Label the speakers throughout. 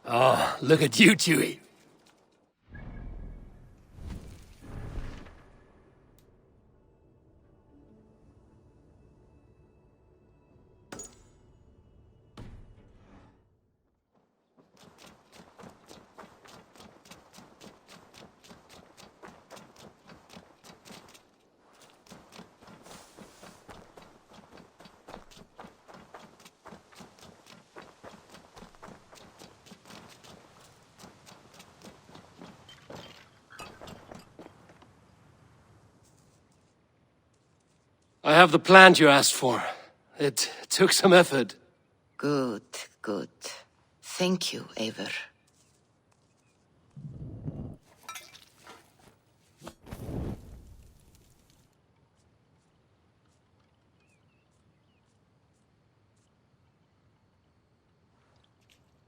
Speaker 1: Oh, look at you, Chewie. I have the plant you asked for. It took some effort.
Speaker 2: Good, good. Thank you, Eivor.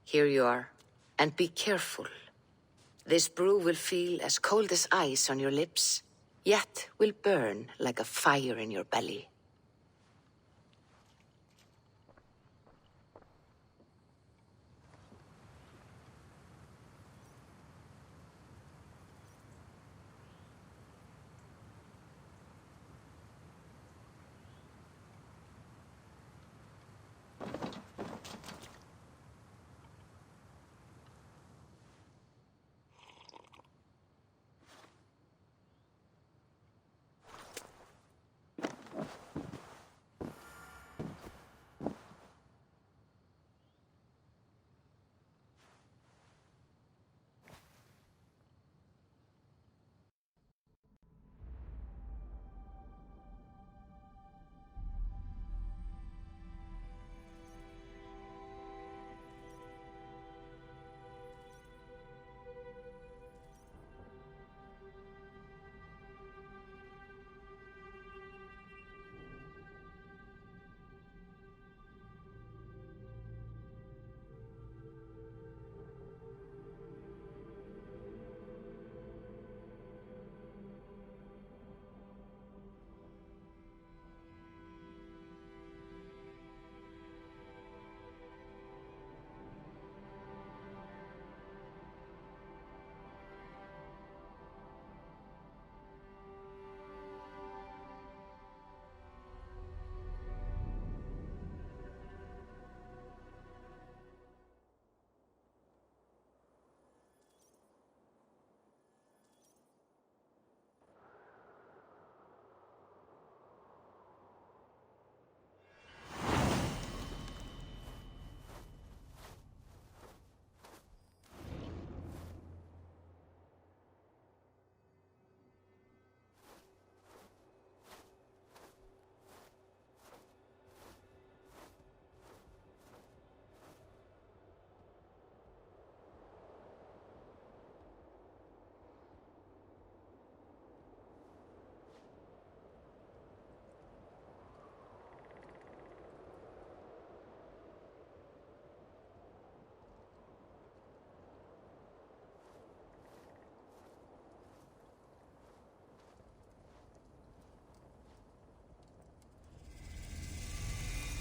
Speaker 2: Here you are. And be careful. This brew will feel as cold as ice on your lips, yet will burn like a fire in your belly.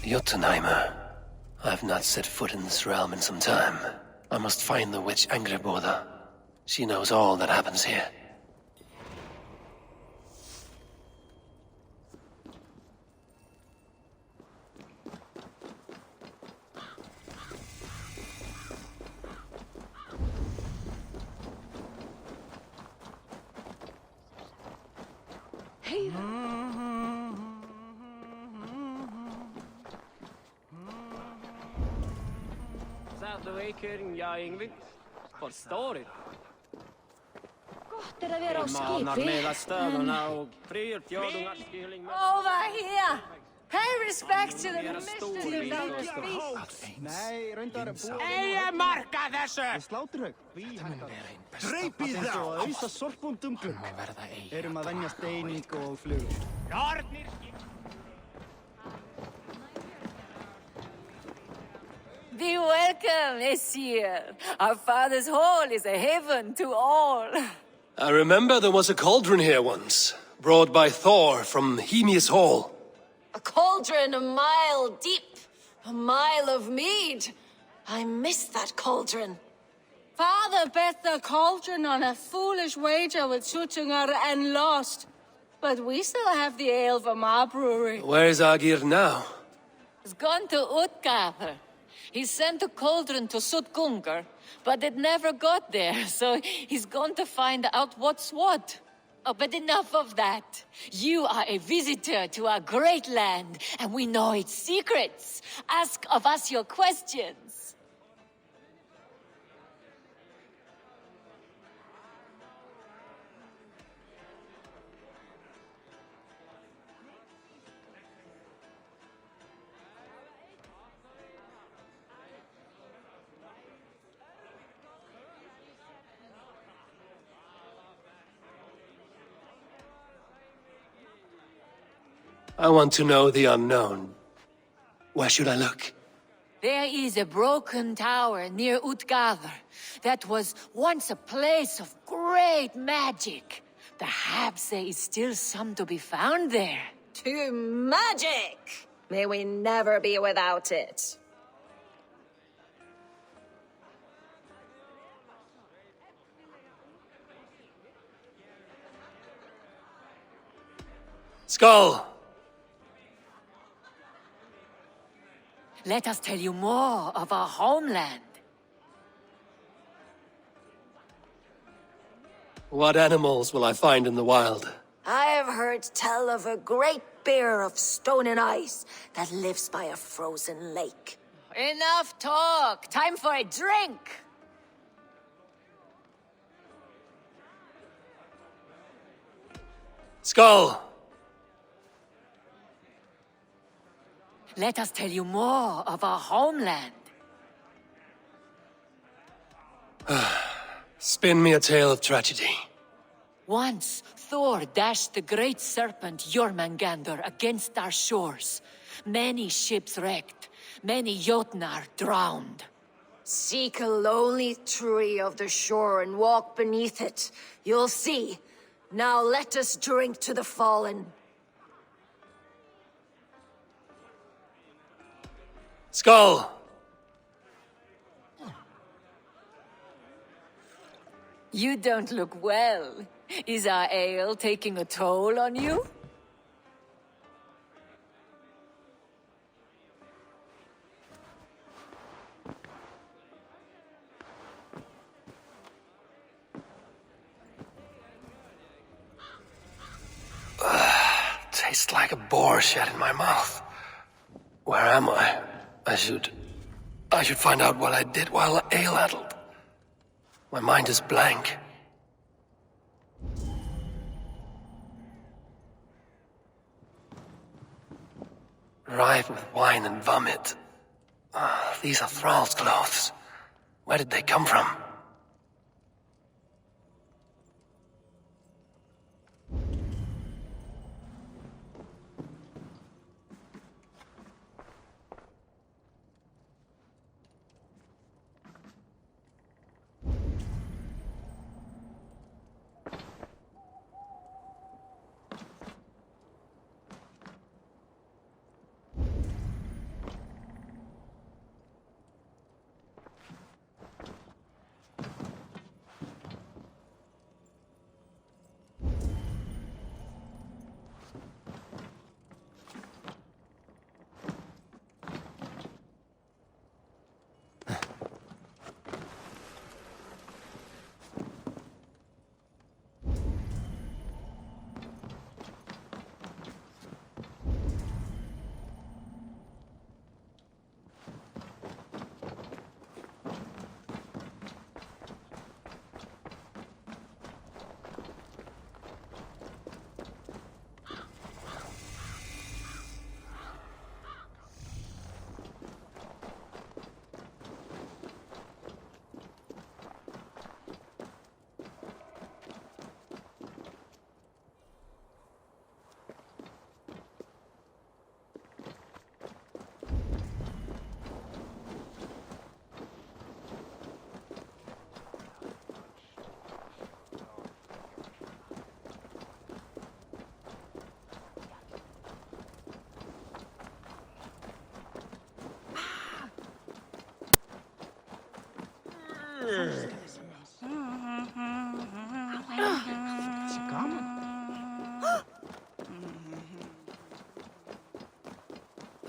Speaker 1: Jotunheimer. I've not set foot in this realm in some time. I must find the witch Angrboda. She knows all that happens here.
Speaker 3: Gott að vera á skipi. Over here! Pay respect to the mistresses of the feast.
Speaker 4: Nei, reyndar að búa...
Speaker 5: Eigi marka þessu!
Speaker 4: Sláturhaug. Þetta mun vera einn besta. Dreipið þá! Þetta er auðvitað sorpum dumplum.
Speaker 1: Má verða eigi.
Speaker 4: Erum að venja steining og flugur.
Speaker 5: Nornir
Speaker 3: Be welcome, Messier. Our father's hall is a heaven to all.
Speaker 1: I remember there was a cauldron here once, brought by Thor from Hemia's Hall.
Speaker 3: A cauldron a mile deep, a mile of mead. I miss that cauldron. Father bet the cauldron on a foolish wager with Sutungar and lost. But we still have the ale from our brewery.
Speaker 1: Where is Agir now?
Speaker 6: He's gone to Utgather. He sent a cauldron to Sutgungar, but it never got there, so he's gone to find out what's what. Oh, but enough of that. You are a visitor to our great land, and we know its secrets. Ask of us your questions.
Speaker 1: I want to know the unknown. Where should I look?
Speaker 6: There is a broken tower near Utgather that was once a place of great magic. Perhaps there is still some to be found there.
Speaker 3: To magic! May we never be without it.
Speaker 1: Skull!
Speaker 6: Let us tell you more of our homeland.
Speaker 1: What animals will I find in the wild?
Speaker 3: I have heard tell of a great bear of stone and ice that lives by a frozen lake.
Speaker 6: Enough talk! Time for a drink!
Speaker 1: Skull!
Speaker 6: Let us tell you more of our homeland.
Speaker 1: Spin me a tale of tragedy.
Speaker 6: Once, Thor dashed the great serpent Jormungandr against our shores. Many ships wrecked, many Jotnar drowned.
Speaker 3: Seek a lonely tree of the shore and walk beneath it. You'll see. Now let us drink to the fallen.
Speaker 1: Skull!
Speaker 6: You don't look well. Is our ale taking a toll on you?
Speaker 1: Tastes like a boar shed in my mouth. Where am I? I should find out what I did while ale-addled. My mind is blank. Ripe with wine and vomit. These are thrall's clothes. Where did they come from?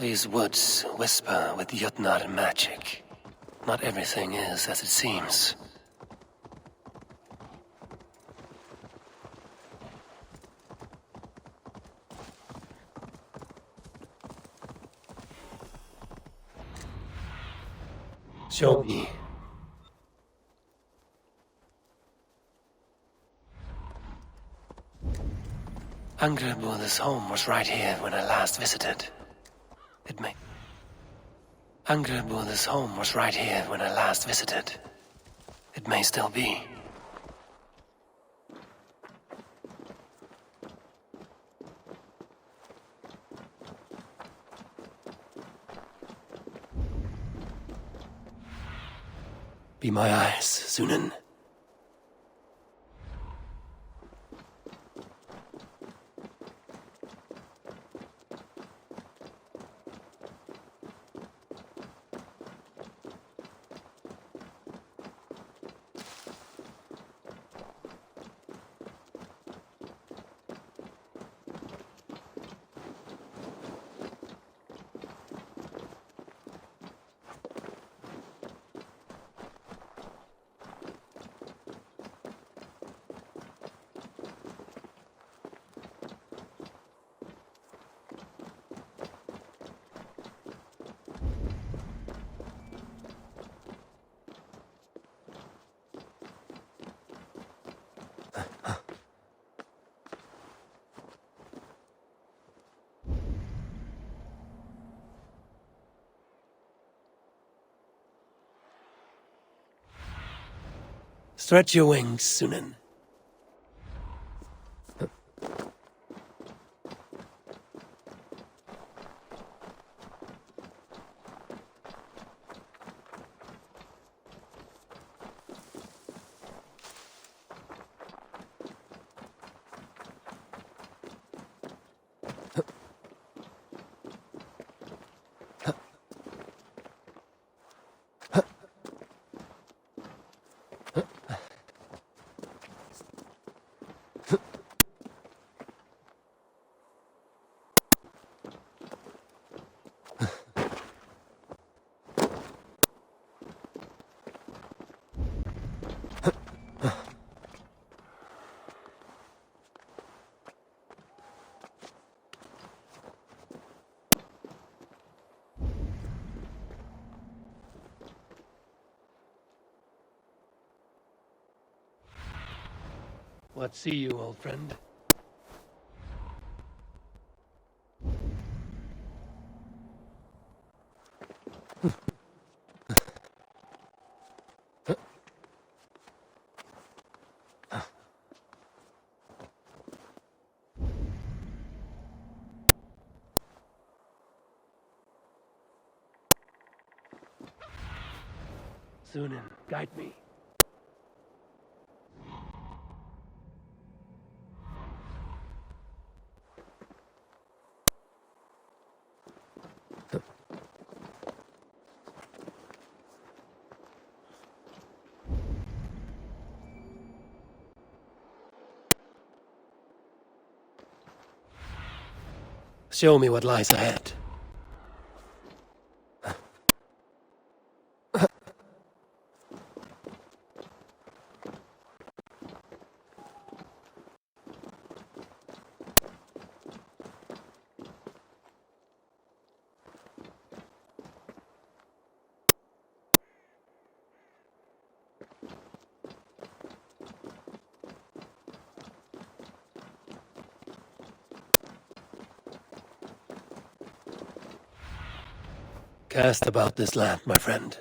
Speaker 1: These woods whisper with Jotnar magic. Not everything is as it seems. Show me. Angreboda's home was right here when I last visited. Angreboda's home was right here when I last visited. It may still be. Be my eyes, Sunan. Stretch your wings, Sunan. What see you, old friend? Sunan, guide me. Show me what lies ahead. Cast about this land, my friend.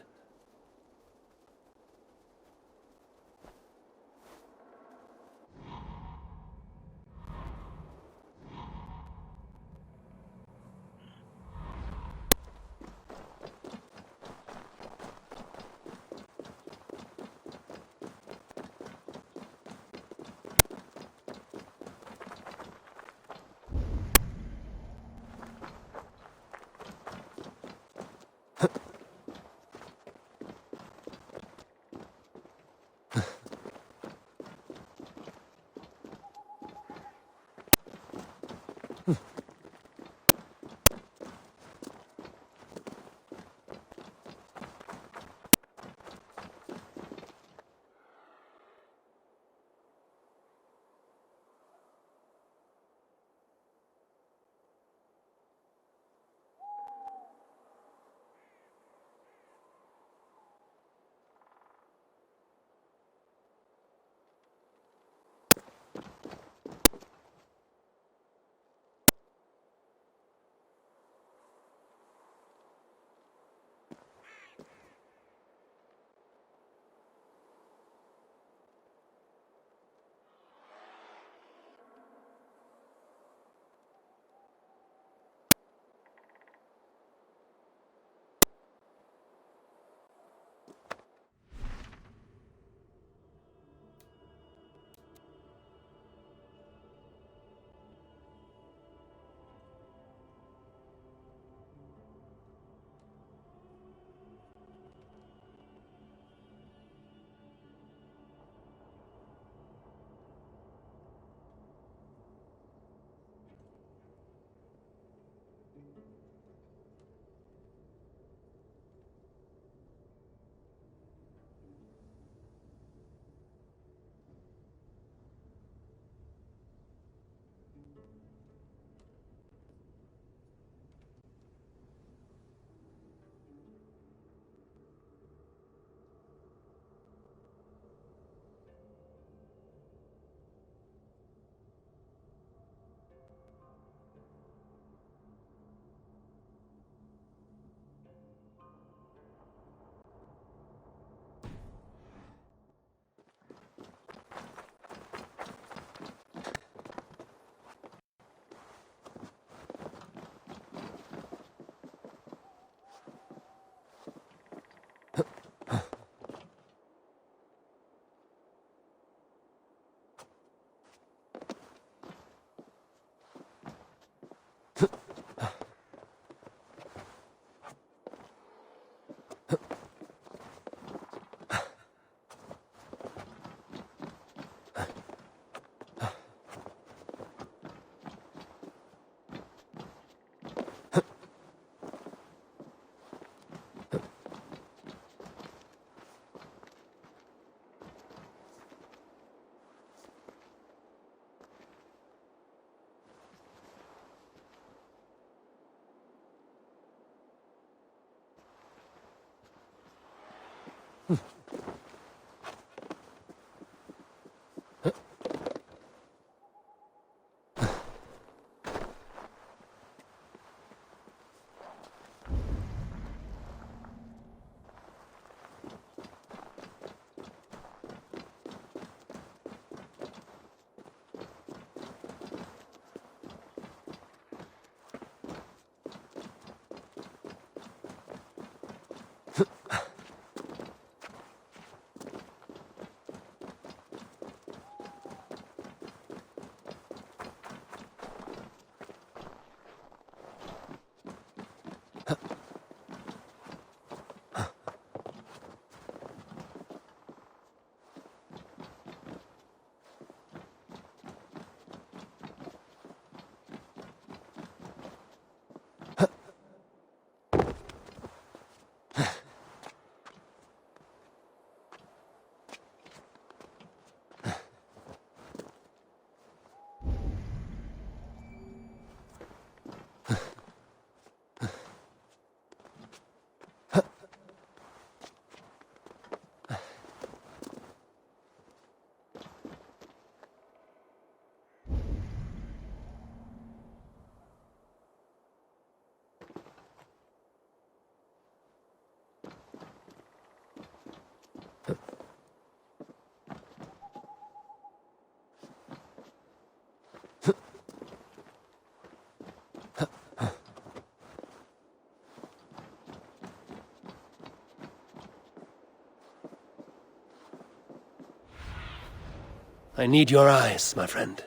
Speaker 1: I need your eyes, my friend.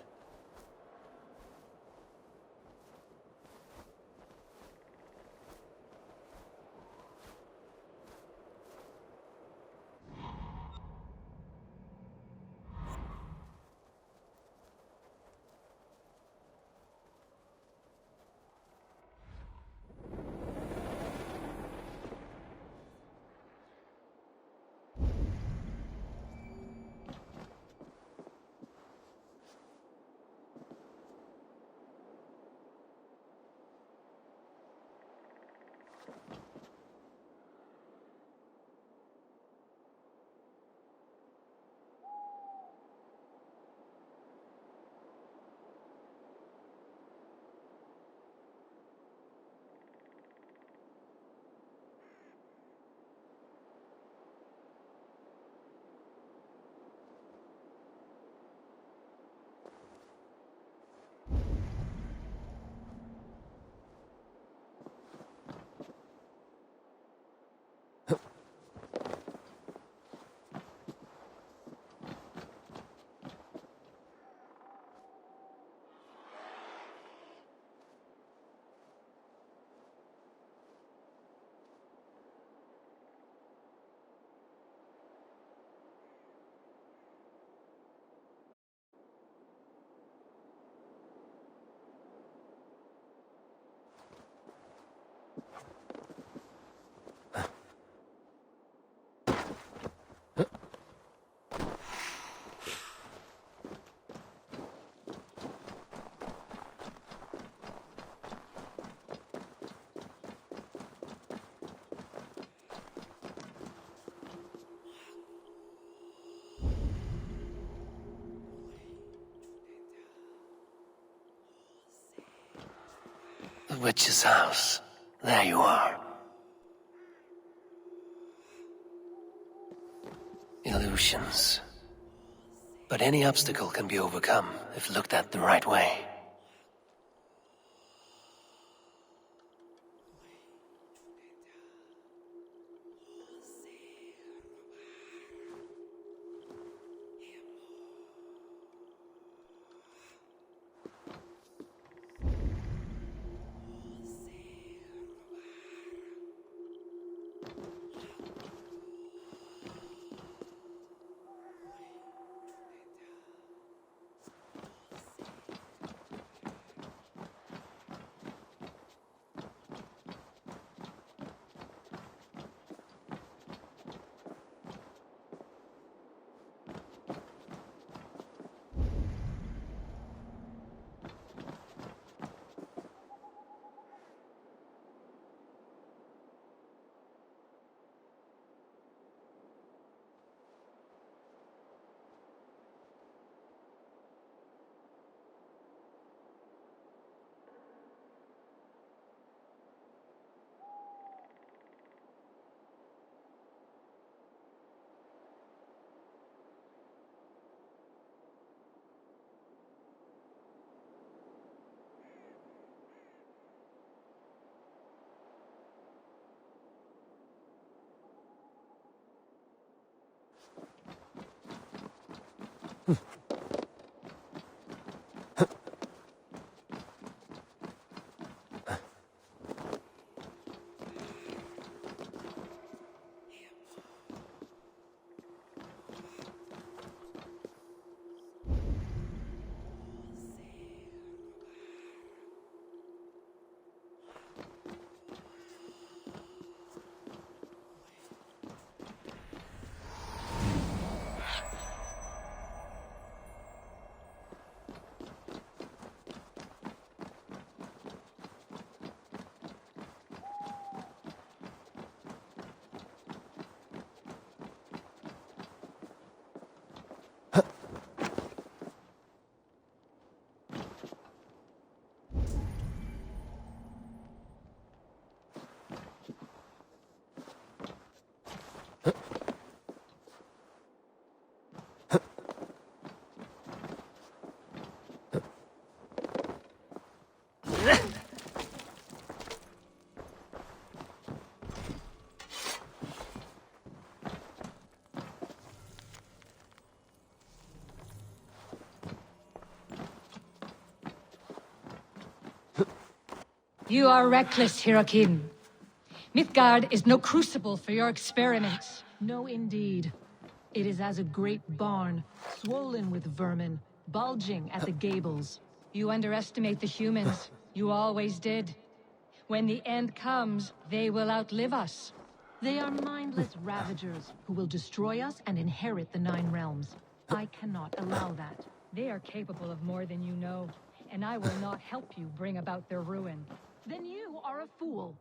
Speaker 1: The witch's house. There you are. Illusions. But any obstacle can be overcome if looked at the right way.
Speaker 7: You are reckless, Hirokin. Midgard is no crucible for your experiments.
Speaker 8: No, indeed. It is as a great barn, swollen with vermin, bulging at the gables.
Speaker 7: You underestimate the humans. You always did. When the end comes, they will outlive us.
Speaker 8: They are mindless ravagers who will destroy us and inherit the Nine Realms. I cannot allow that.
Speaker 7: They are capable of more than you know, and I will not help you bring about their ruin.
Speaker 8: Then you are a fool.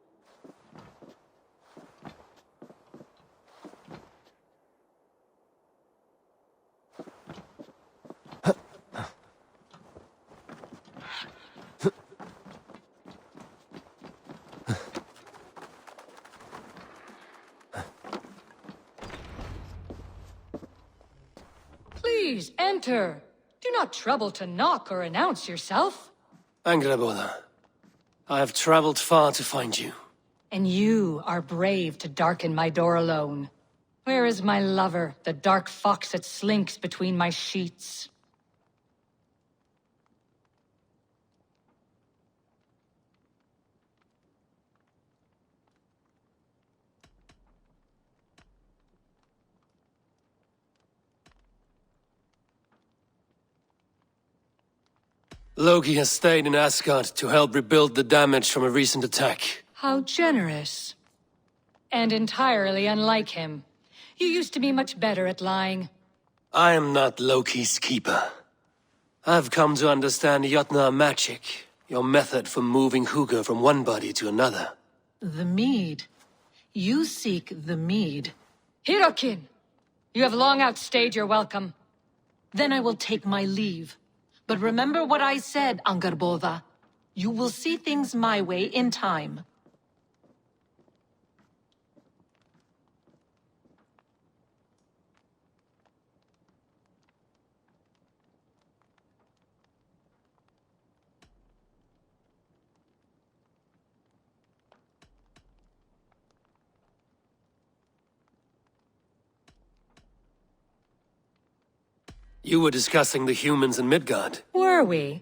Speaker 7: Please, enter. Do not trouble to knock or announce yourself.
Speaker 1: Angreboda, I have traveled far to find you.
Speaker 7: And you are brave to darken my door alone. Where is my lover, the dark fox that slinks between my sheets?
Speaker 1: Loki has stayed in Asgard to help rebuild the damage from a recent attack.
Speaker 7: How generous. And entirely unlike him. You used to be much better at lying.
Speaker 1: I am not Loki's keeper. I've come to understand Jotnar magic, your method for moving Hugr from one body to another.
Speaker 8: The mead. You seek the mead.
Speaker 7: Hirokin! You have long outstayed your welcome.
Speaker 8: Then I will take my leave. But remember what I said, Angrboda. You will see things my way in time.
Speaker 1: You were discussing the humans in Midgard.
Speaker 7: Were we?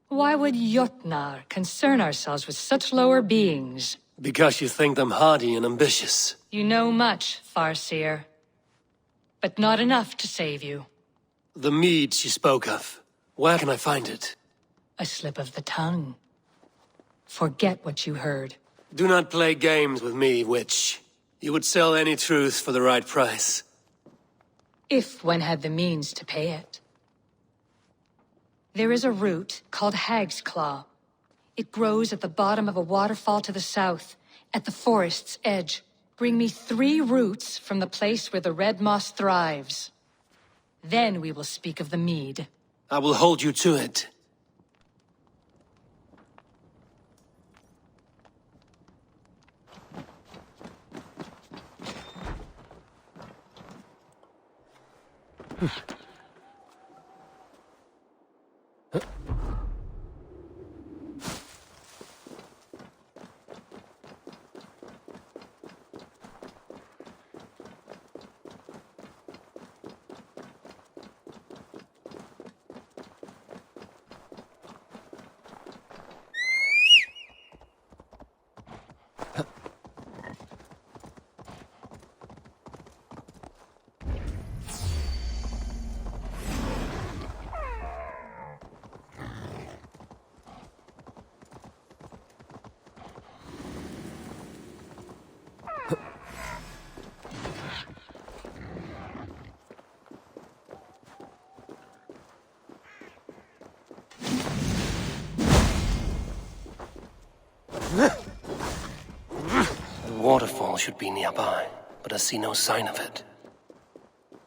Speaker 7: Why would Jotnar concern ourselves with such lower beings?
Speaker 1: Because you think them hardy and ambitious.
Speaker 7: You know much, Farseer. But not enough to save you.
Speaker 1: The mead she spoke of. Where can I find it?
Speaker 7: A slip of the tongue. Forget what you heard.
Speaker 1: Do not play games with me, witch. You would sell any truth for the right price.
Speaker 7: If one had the means to pay it. There is a root called Hag's Claw. It grows at the bottom of a waterfall to the south, at the forest's edge. Bring me 3 roots from the place where the red moss thrives. Then we will speak of the mead.
Speaker 1: I will hold you to it. The waterfall should be nearby, but I see no sign of it.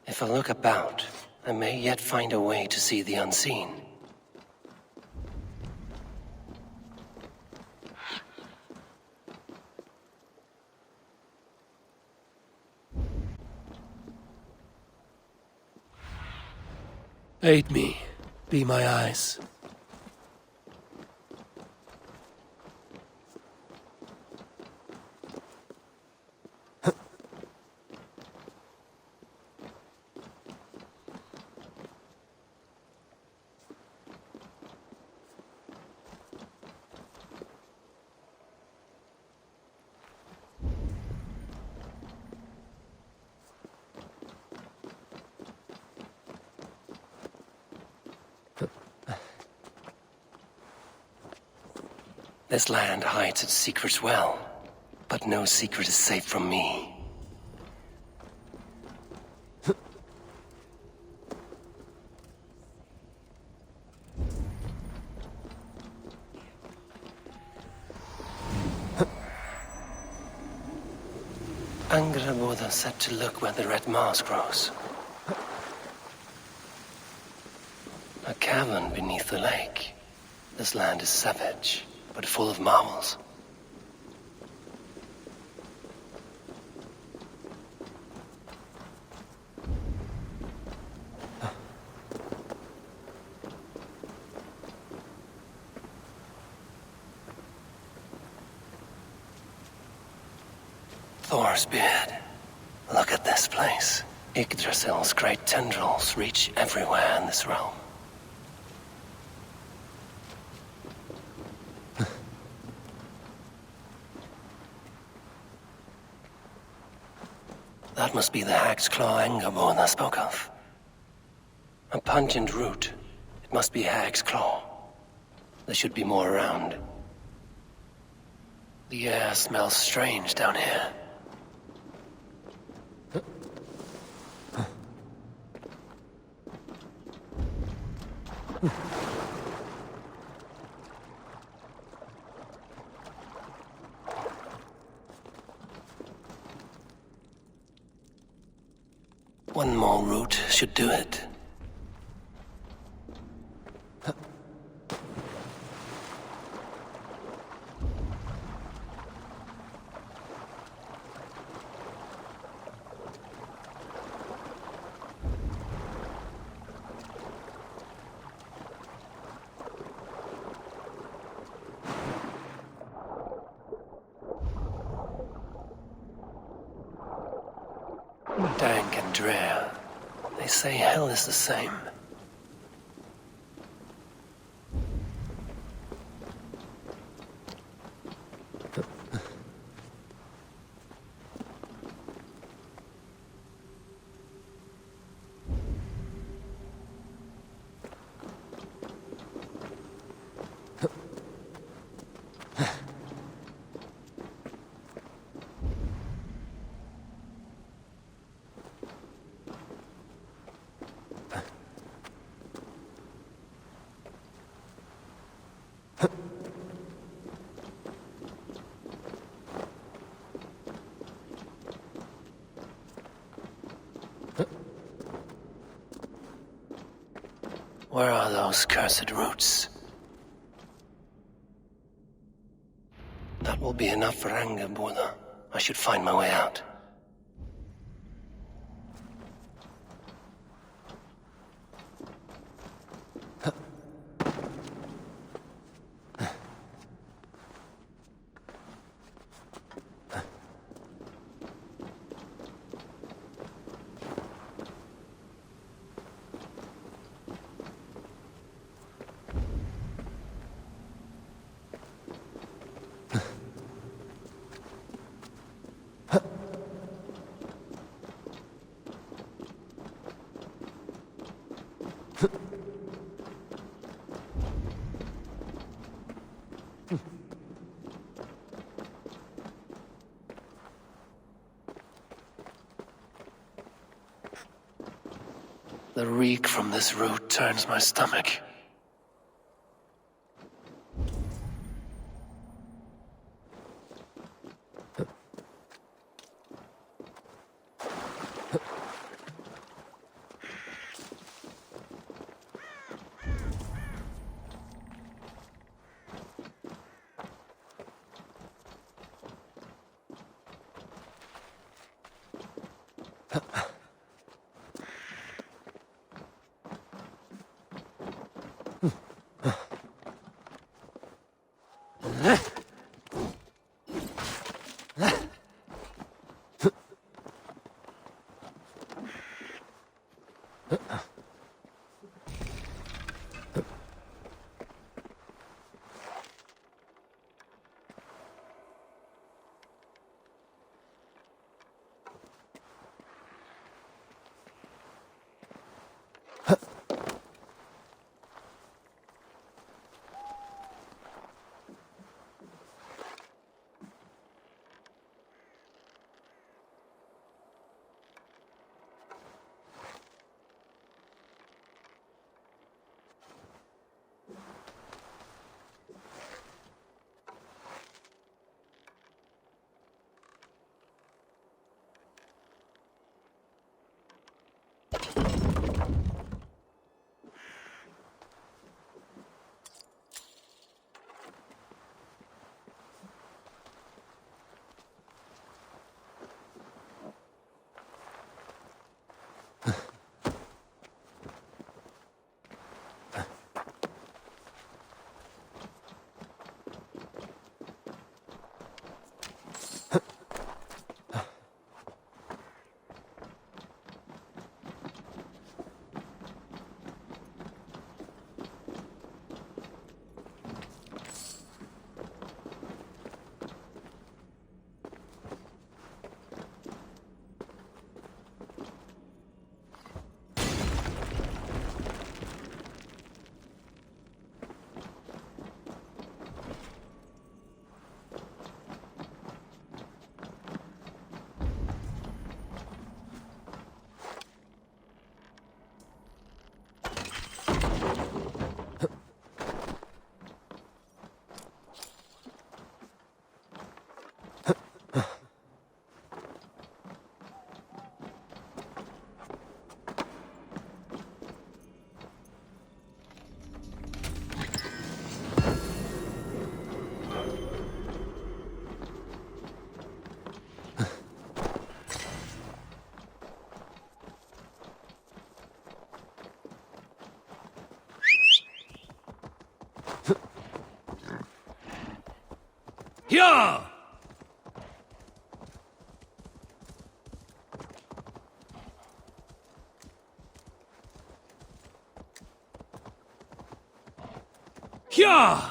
Speaker 1: If I look about, I may yet find a way to see the unseen. Aid me. Be my eyes. This land hides its secrets well, but no secret is safe from me. Angrboda said to look where the red moss grows. A cavern beneath the lake. This land is savage, but full of marvels. Thor's beard. Look at this place. Yggdrasil's great tendrils reach everywhere in this realm. That must be the Hag's Claw Angerborn I spoke of. A pungent root. It must be Hag's Claw. There should be more around. The air smells strange down here. One more route should do it. Dank and drear. They say hell is the same. Where are those cursed roots? That will be enough for Angerboda. I should find my way out. The reek from this root turns my stomach. Here! Here!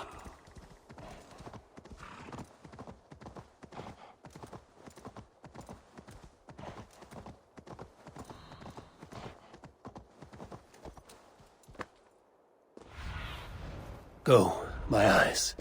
Speaker 1: Go, my eyes.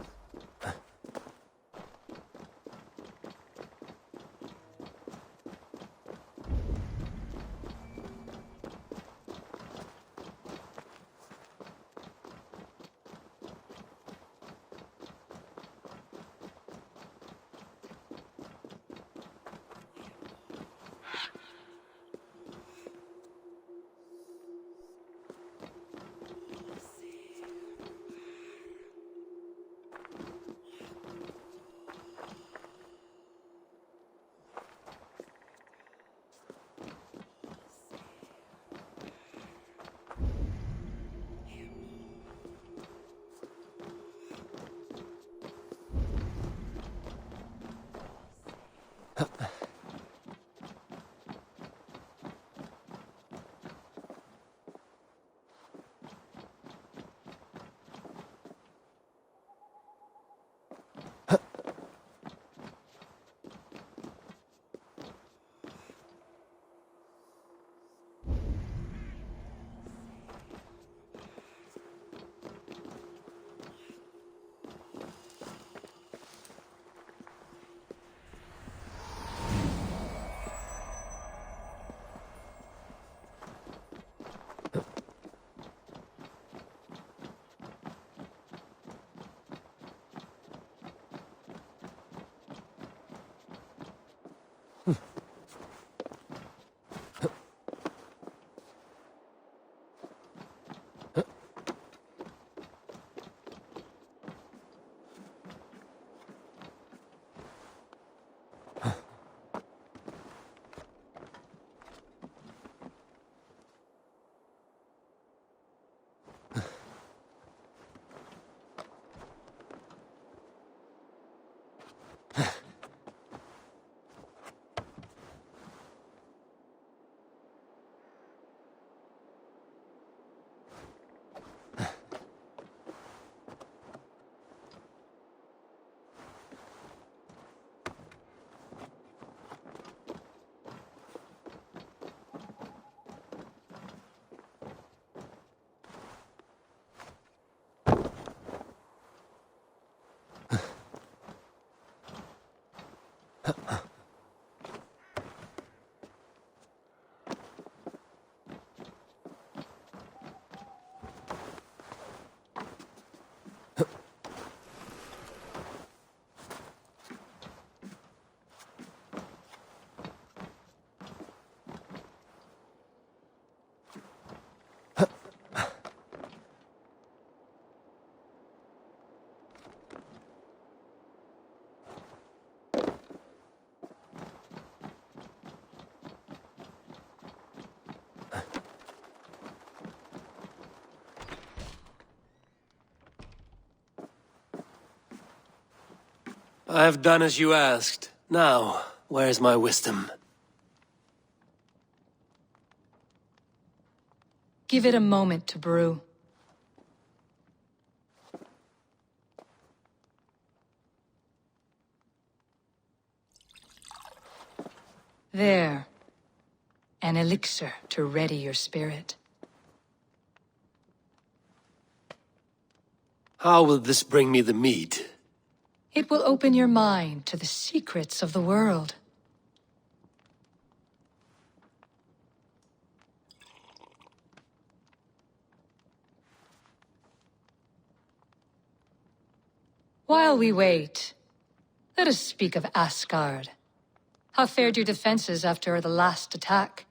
Speaker 1: I have done as you asked. Now, where's my wisdom?
Speaker 7: Give it a moment to brew. There. An elixir to ready your spirit.
Speaker 1: How will this bring me the meat?
Speaker 7: It will open your mind to the secrets of the world. While we wait, let us speak of Asgard. How fared your defenses after the last attack?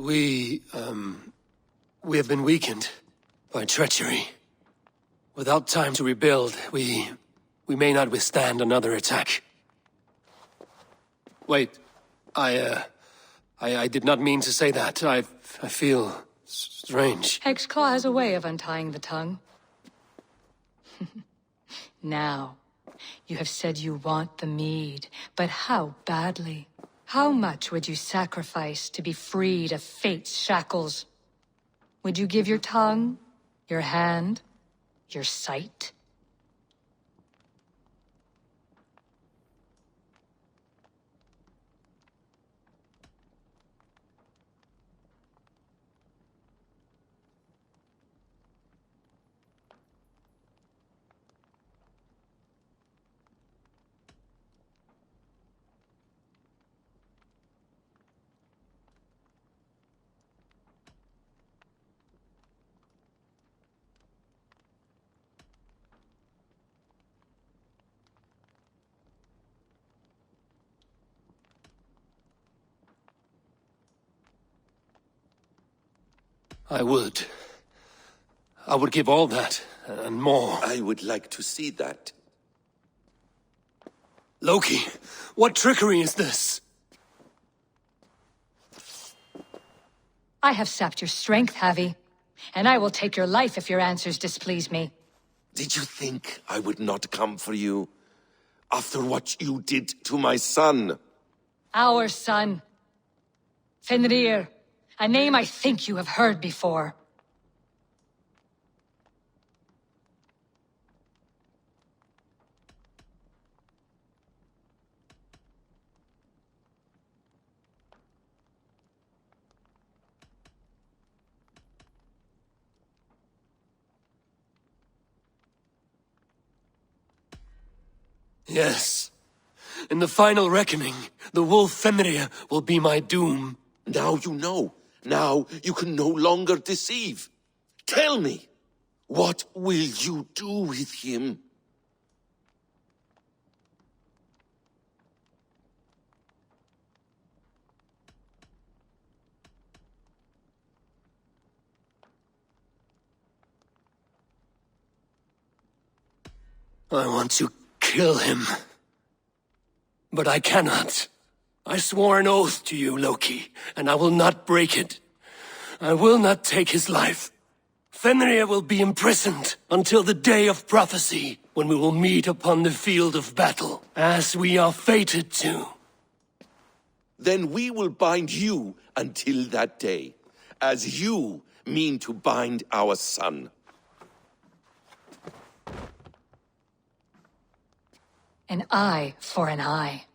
Speaker 1: We have been weakened by treachery. Without time to rebuild, we may not withstand another attack. Wait. I did not mean to say that. I feel strange.
Speaker 7: Hexclaw has a way of untying the tongue. Now, you have said you want the mead, but how badly? How much would you sacrifice to be freed of fate's shackles? Would you give your tongue, your hand, your sight?
Speaker 1: I would. I would give all that, and more.
Speaker 9: I would like to see that.
Speaker 1: Loki, what trickery is this?
Speaker 7: I have sapped your strength, Havi. And I will take your life if your answers displease me.
Speaker 9: Did you think I would not come for you? After what you did to my son?
Speaker 7: Our son. Fenrir. A name I think you have heard before.
Speaker 1: Yes. In the final reckoning, the wolf Fenrir will be my doom.
Speaker 9: Now you know. Now you can no longer deceive. Tell me, what will you do with him?
Speaker 1: I want to kill him. But I cannot. I swore an oath to you, Loki, and I will not break it. I will not take his life. Fenrir will be imprisoned until the day of prophecy, when we will meet upon the field of battle, as we are fated to.
Speaker 9: Then we will bind you until that day, as you mean to bind our son.
Speaker 7: An eye for an eye.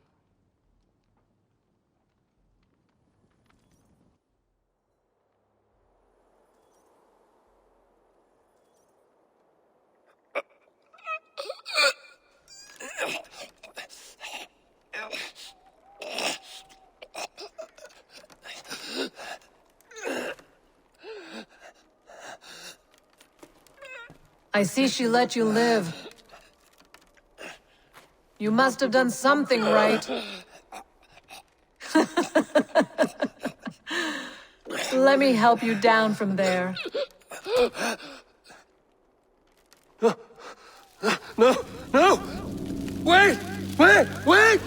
Speaker 8: I see she let you live. You must have done something right. Let me help you down from there.
Speaker 1: No! No! Wait! Wait! Wait!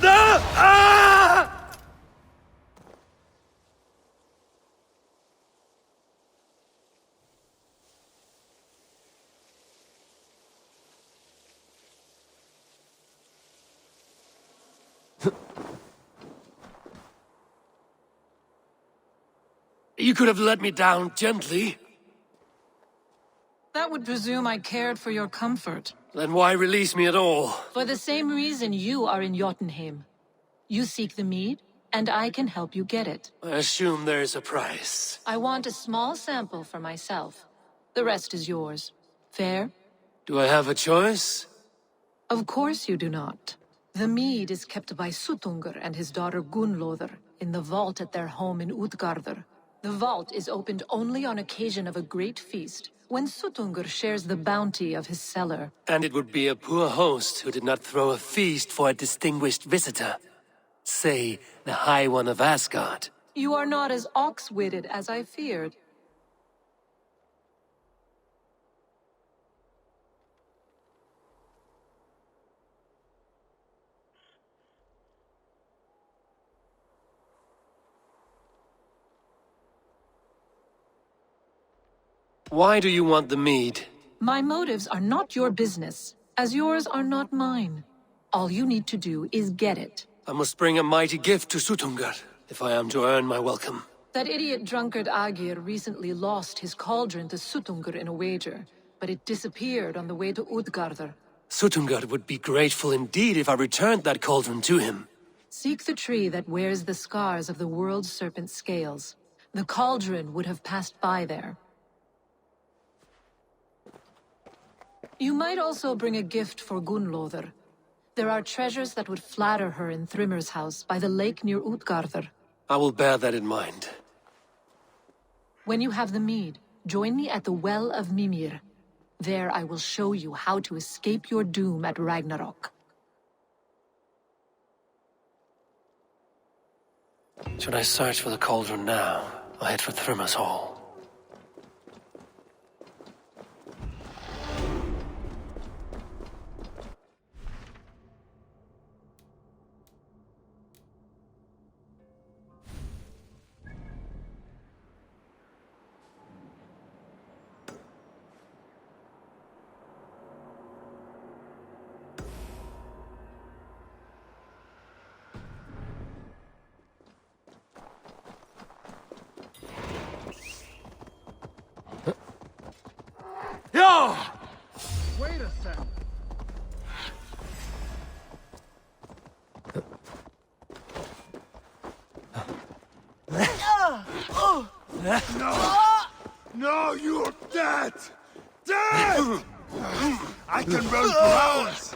Speaker 1: No! Ah! You could have let me down gently.
Speaker 8: That would presume I cared for your comfort.
Speaker 1: Then why release me at all?
Speaker 8: For the same reason you are in Jotunheim. You seek the mead, and I can help you get it.
Speaker 1: I assume there is a price.
Speaker 8: I want a small sample for myself. The rest is yours. Fair?
Speaker 1: Do I have a choice?
Speaker 8: Of course you do not. The mead is kept by Suttungr and his daughter Gunnlóðr in the vault at their home in Utgardr. The vault is opened only on occasion of a great feast, when Suttungr shares the bounty of his cellar.
Speaker 1: And it would be a poor host who did not throw a feast for a distinguished visitor. Say, the High One of Asgard.
Speaker 8: You are not as ox-witted as I feared.
Speaker 1: Why do you want the mead?
Speaker 8: My motives are not your business, as yours are not mine. All you need to do is get it.
Speaker 1: I must bring a mighty gift to Sutungar, if I am to earn my welcome.
Speaker 8: That idiot drunkard Agir recently lost his cauldron to Sutungur in a wager, but it disappeared on the way to Utgardr.
Speaker 1: Sutungar would be grateful indeed if I returned that cauldron to him.
Speaker 8: Seek the tree that wears the scars of the world's serpent scales. The cauldron would have passed by there. You might also bring a gift for Gunlother. There are treasures that would flatter her in Thrimmer's house by the lake near Utgardr.
Speaker 1: I will bear that in mind.
Speaker 8: When you have the mead, join me at the Well of Mimir. There I will show you how to escape your doom at Ragnarok.
Speaker 1: Should I search for the cauldron now, or head for Thrimmer's hall? Yeah!
Speaker 4: Wait a sec.
Speaker 10: No, you're dead! Dead! I can run for hours!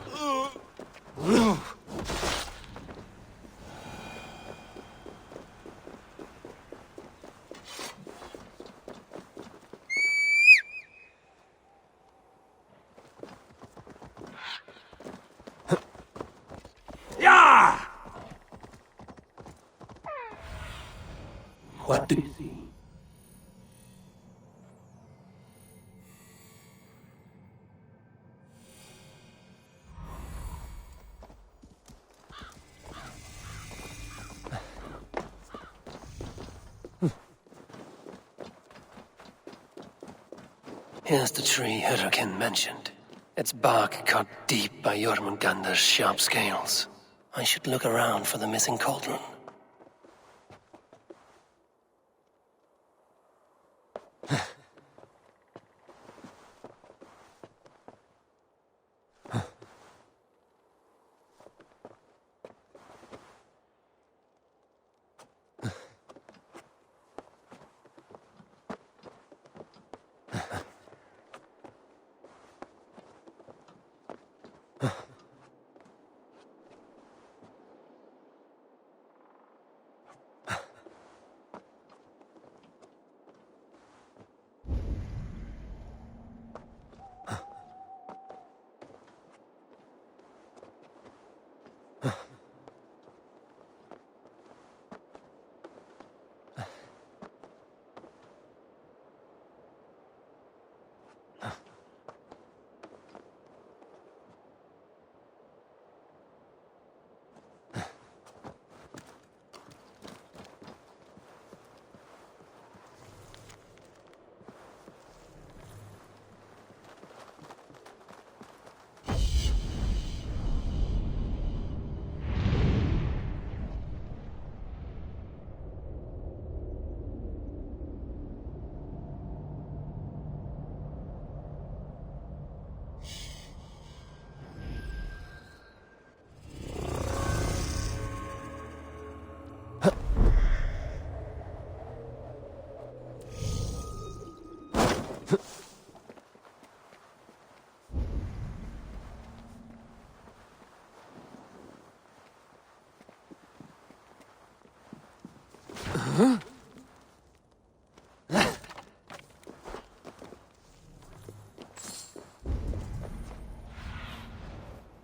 Speaker 10: Yeah!
Speaker 1: What do you see? Here's the tree Hurricane mentioned. Its bark cut deep by Jormungandr's sharp scales. I should look around for the missing cauldron.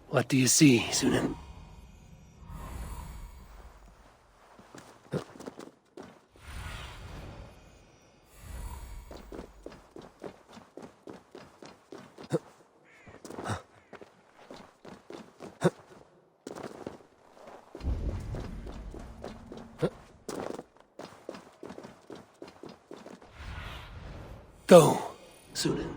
Speaker 1: What do you see, Sunan? Go. Sunan.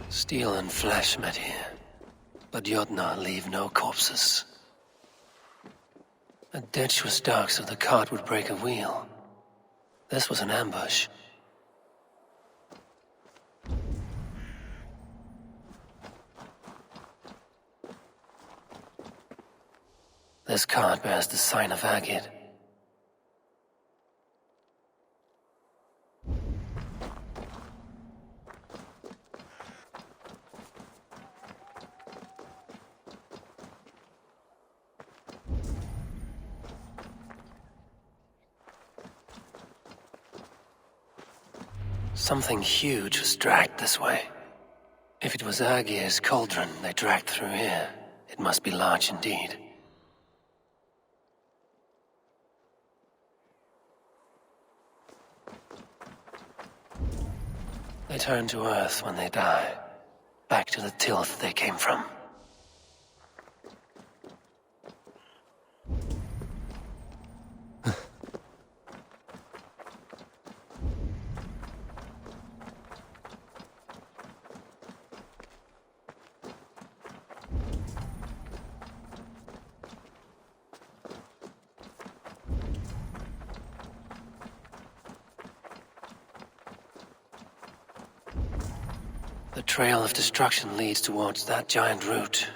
Speaker 1: Steel and flesh met here, but Jotnar leave no corpses. The ditch was dark so the cart would break a wheel. This was an ambush. This cart bears the sign of Agate. Something huge was dragged this way. If it was Aegir's cauldron they dragged through here, it must be large indeed. They turn to earth when they die, back to the tilth they came from. The trail of destruction leads towards that giant root.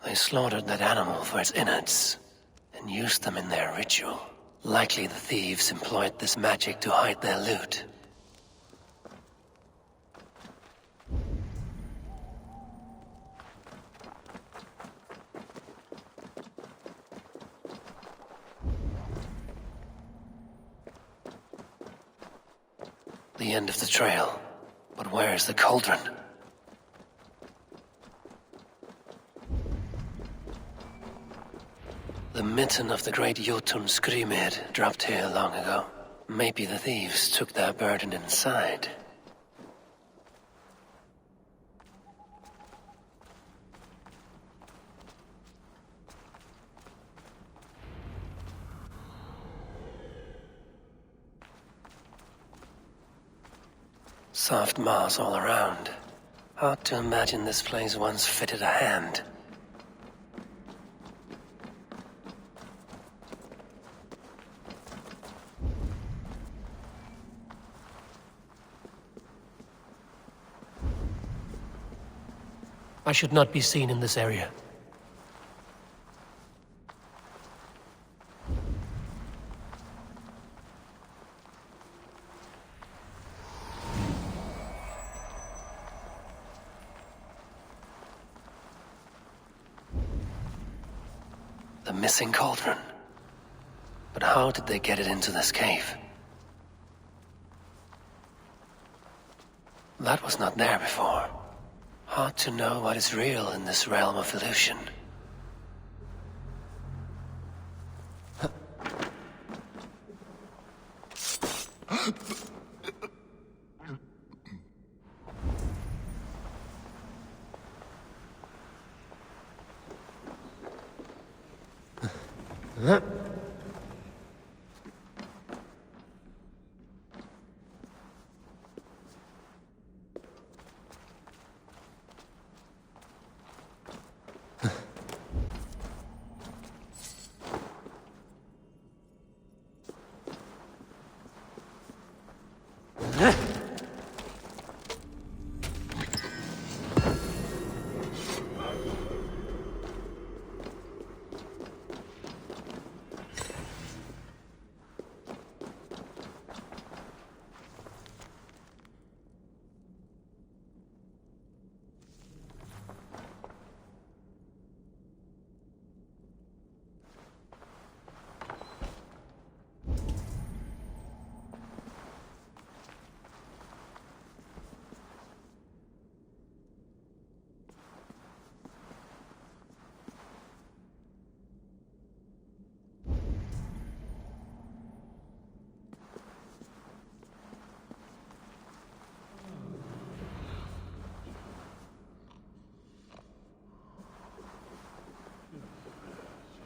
Speaker 1: They slaughtered that animal for its innards and used them in their ritual. Likely the thieves employed this magic to hide their loot. The end of the trail. But where is the cauldron? The mitten of the great Jotun Skrimir dropped here long ago. Maybe the thieves took their burden inside. Soft moss all around. Hard to imagine this place once fitted a hand.
Speaker 11: I should not be seen in this area.
Speaker 1: The missing cauldron. But how did they get it into this cave? That was not there before. Hard to know what is real in this realm of illusion.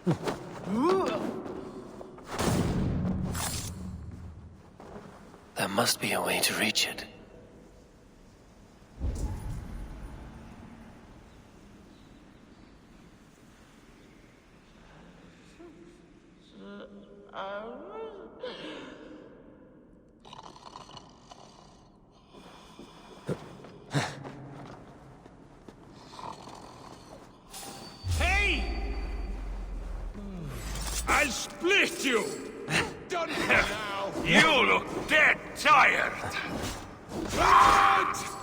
Speaker 1: There must be a way to reach it.
Speaker 10: Hey! I'll split you! Done for now! You look dead tired! What?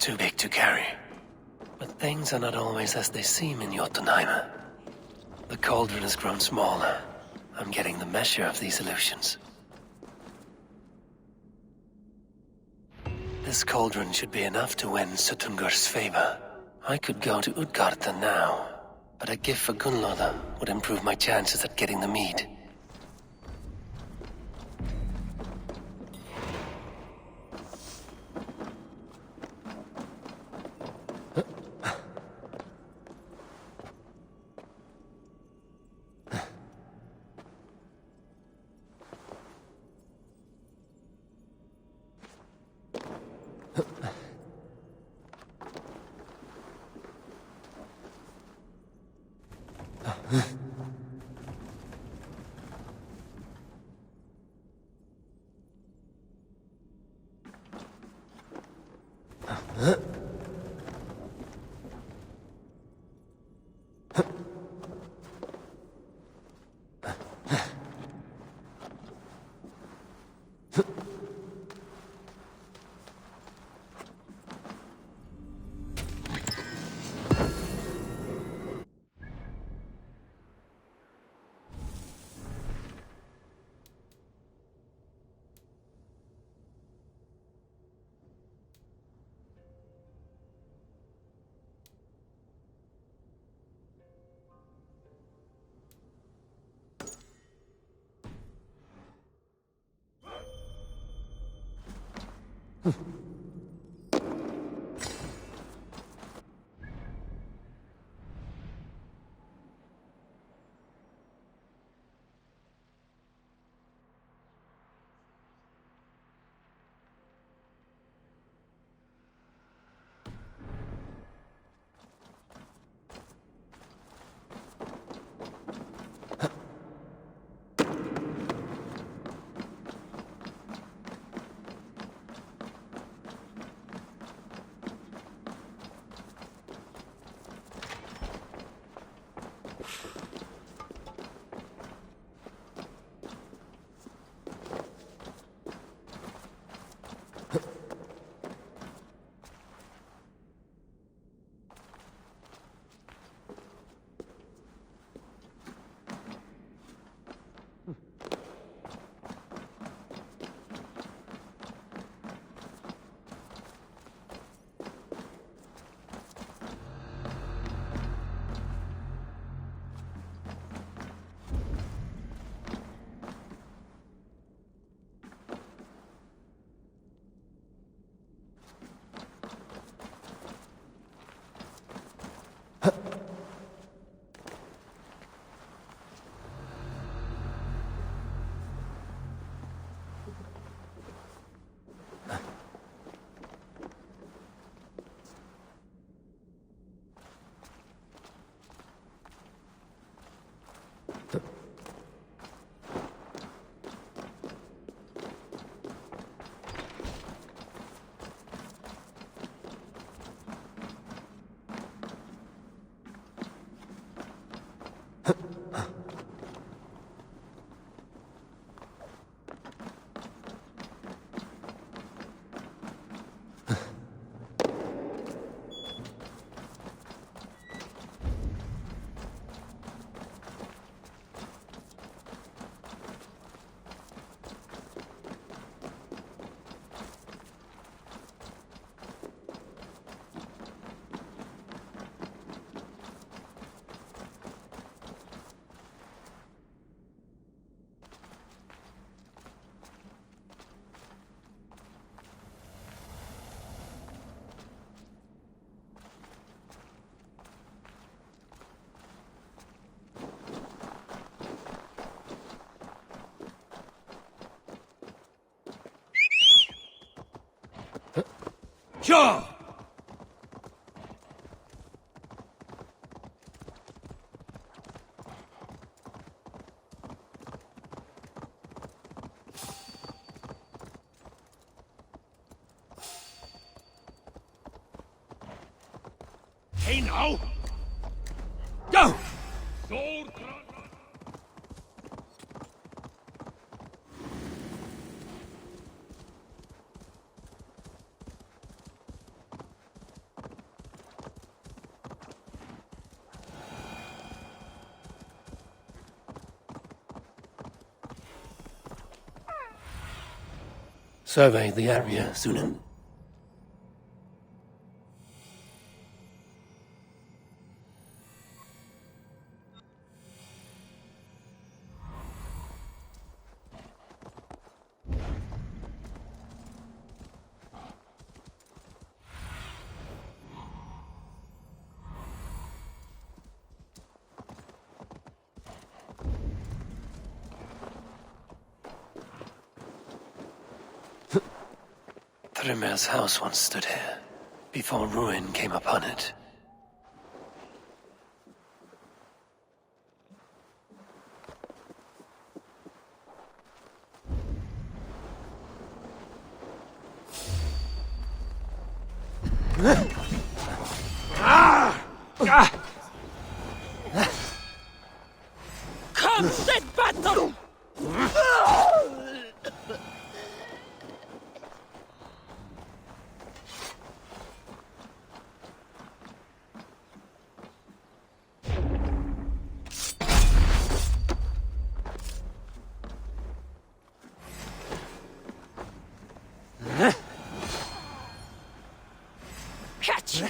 Speaker 1: too big to carry. But things are not always as they seem in Jotunheim. The cauldron has grown smaller. I'm getting the measure of these illusions. This cauldron should be enough to win Suttungur's favor. I could go to Utgarda now, but a gift for Gunnlaugur would improve my chances at getting the mead.
Speaker 10: Sure! Hey now! Go! Sword!
Speaker 11: Survey the area, Sunan.
Speaker 1: Thrymir's house once stood here, before ruin came upon it.
Speaker 10: Come, set battle!
Speaker 6: Catch you!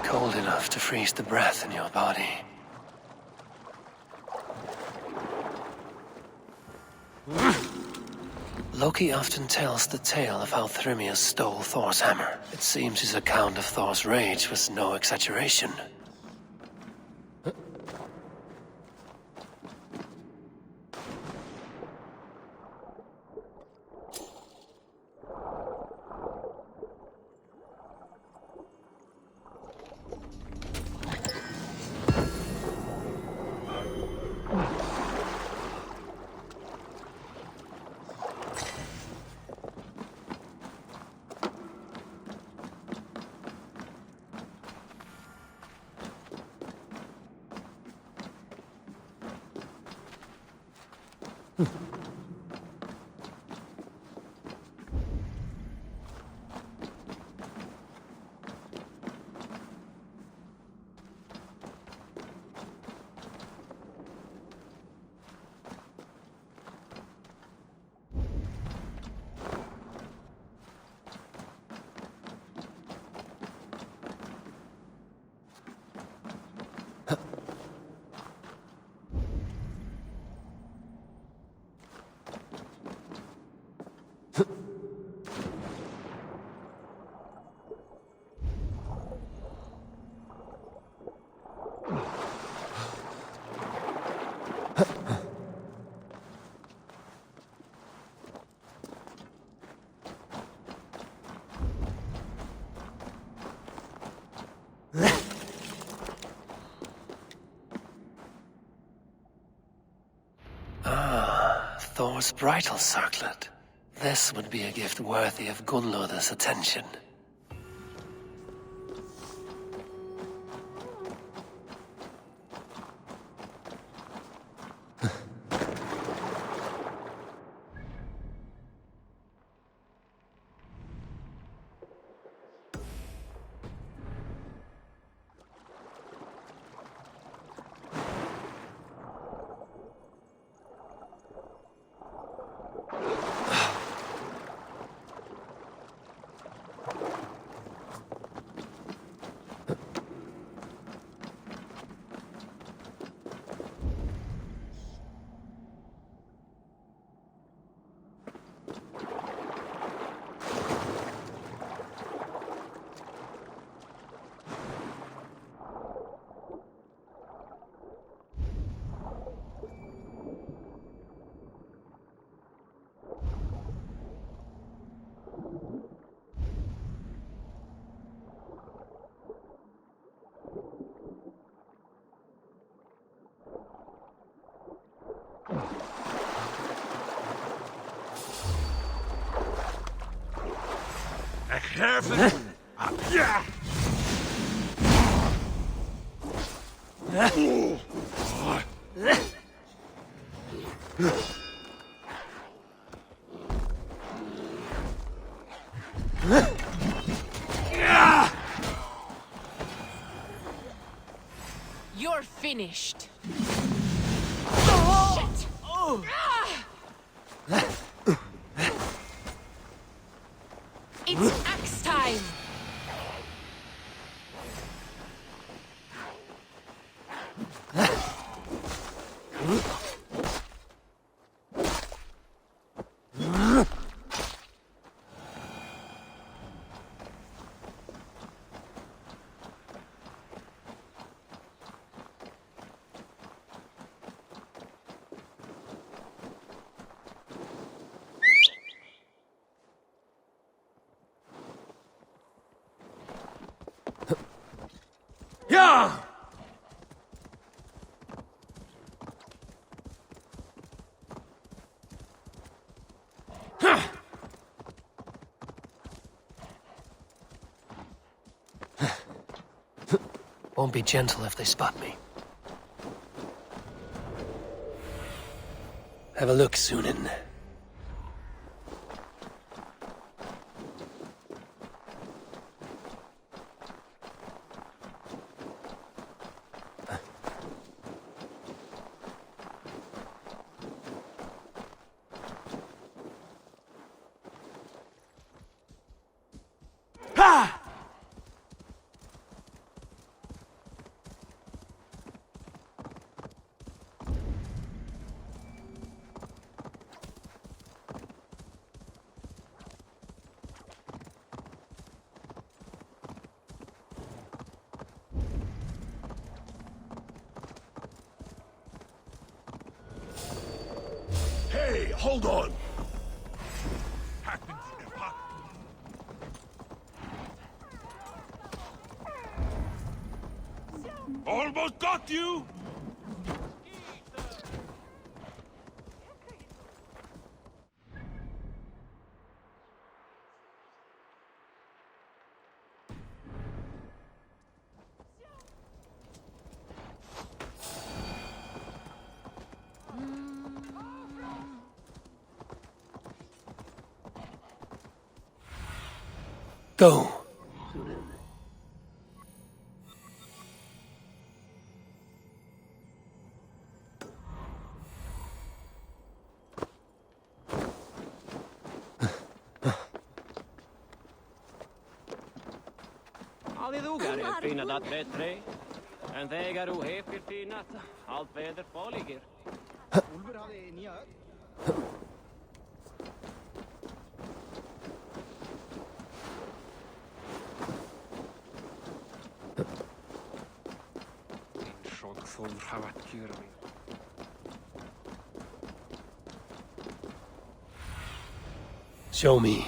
Speaker 1: Cold enough to freeze the breath in your body. Loki often tells the tale of how Thrymir stole Thor's hammer. It seems his account of Thor's rage was no exaggeration. Thor's bridal circlet. This would be a gift worthy of Gunnlod's attention.
Speaker 10: Careful. Yeah.
Speaker 6: You're finished. Shit! It's axe time!
Speaker 1: Yeah! Won't be gentle if they spot me. Have a look, Sunan.
Speaker 10: Hey, hold on. Almost got you.
Speaker 1: Go.
Speaker 4: Allihogar är fina dat bättre. En vägar och hefer finat. Allt väder farliger. Ulver hade nya.
Speaker 1: Show me.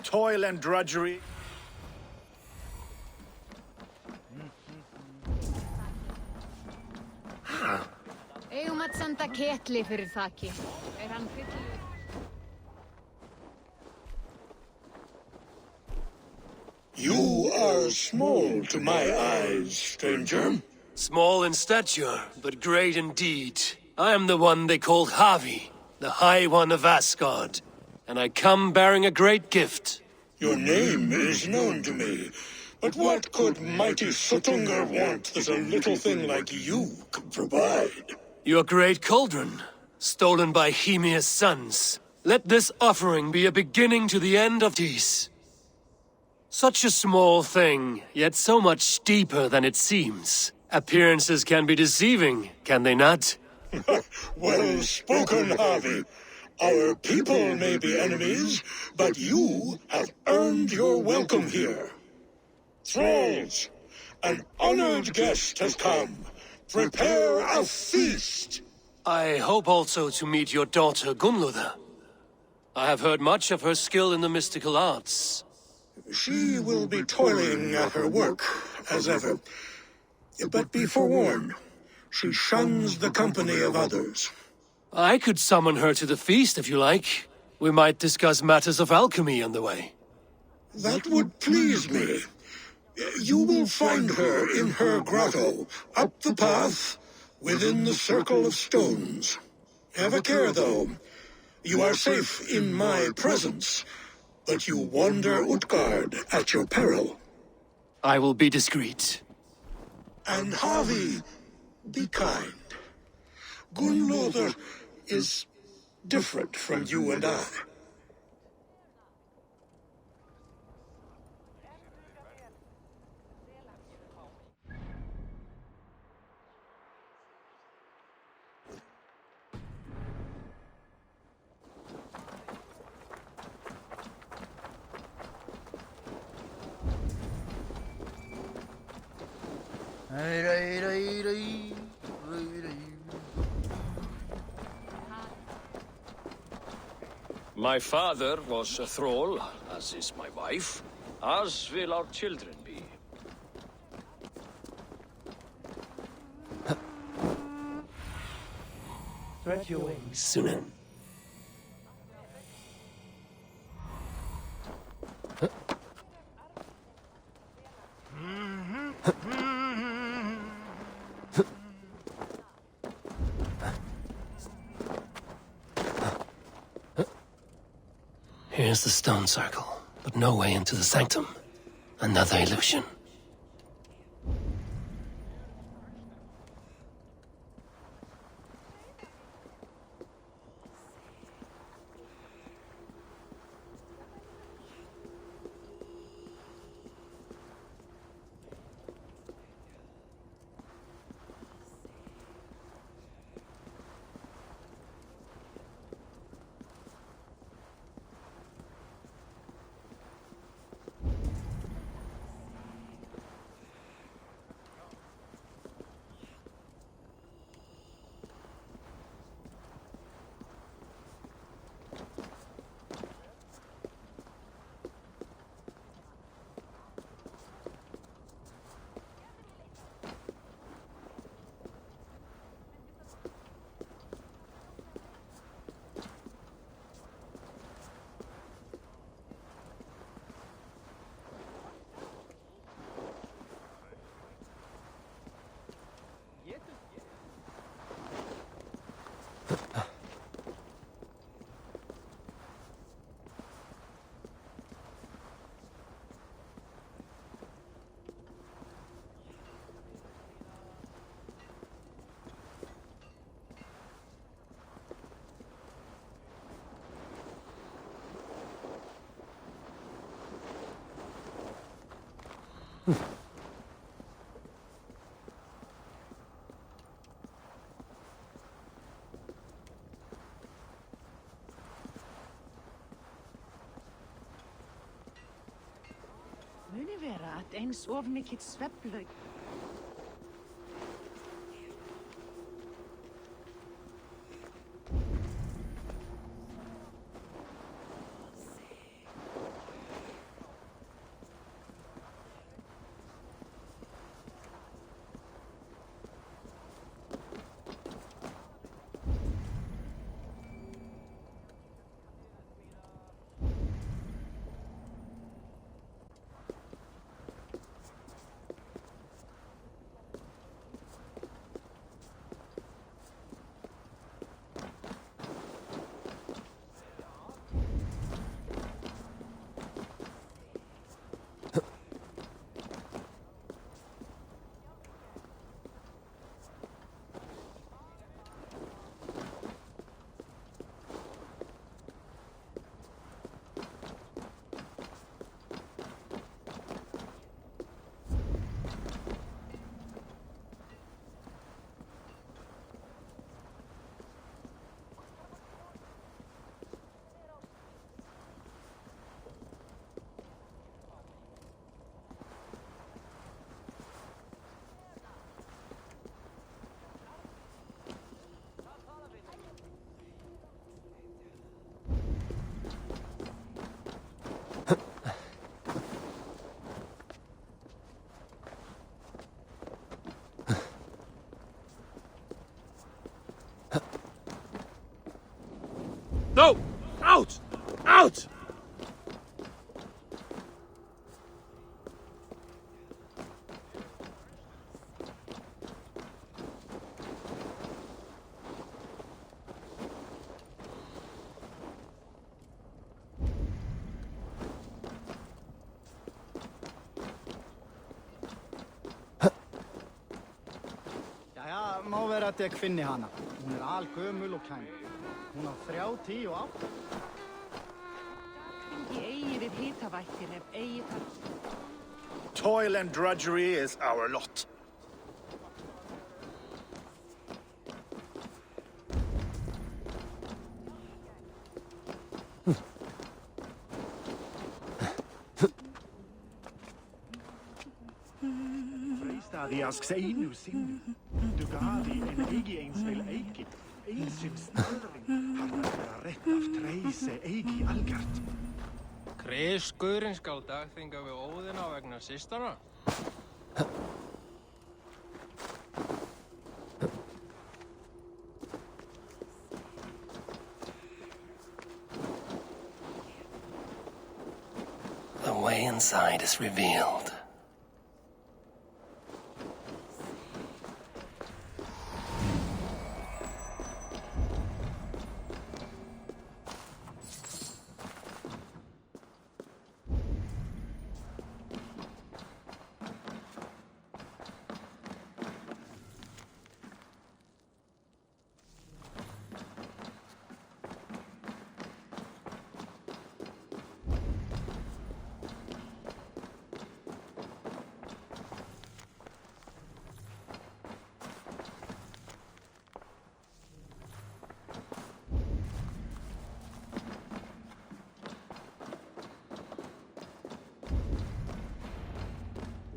Speaker 10: Toil and drudgery.
Speaker 12: Eigum að senda ketli fyrir þakki. Hann fyllir...
Speaker 13: You are small to my eyes, stranger.
Speaker 1: Small in stature, but great in deed. I am the one they called Havi, the High One of Asgard. And I come bearing a great gift.
Speaker 13: Your name is known to me. But what could mighty Sutungar want that a little thing like you could provide?
Speaker 1: Your great cauldron, stolen by Hymir's sons. Let this offering be a beginning to the end of peace. Such a small thing, yet so much deeper than it seems. Appearances can be deceiving, can they not?
Speaker 13: Well spoken, Harvey. Our people may be enemies, but you have earned your welcome here. Thralls, an honored guest has come. Prepare a feast!
Speaker 1: I hope also to meet your daughter Gunnlóða. I have heard much of her skill in the mystical arts.
Speaker 13: She will be toiling at her work, as ever. But be forewarned, She shuns the company of others.
Speaker 1: I could summon her to the feast if you like. We might discuss matters of alchemy on the way.
Speaker 13: That would please me. You will find her in her grotto, up the path, within the circle of stones. Have a care, though. You are safe in my presence, but you wander Utgard at your peril.
Speaker 1: I will be discreet.
Speaker 13: And Havi, be kind. Gunloder is different from you and I.
Speaker 4: My father was a thrall, as is my wife, as will our children be.
Speaker 1: Stretch your wings, Sunan. Here's the stone circle, but no way into the sanctum. Another illusion.
Speaker 14: Muni vera að eins of mikill svefnlaug.
Speaker 1: No! Out! Out!
Speaker 15: Jæja, má vera að ég finni hana. Hún algömul og kæm. Hún á 38.
Speaker 14: Fengi eigi við hitavættir ef eigi þarf.
Speaker 16: Toil and drudgery is our lot.
Speaker 13: Freistadi asks einu sinni. Dugadi en eigi eins vel eigi. Einsinn snöðring. Hann vera rétt af treise eigi algjart.
Speaker 4: Chris Guðrinn skal dagþinga við Óðina vegna systara.
Speaker 1: The way inside is revealed.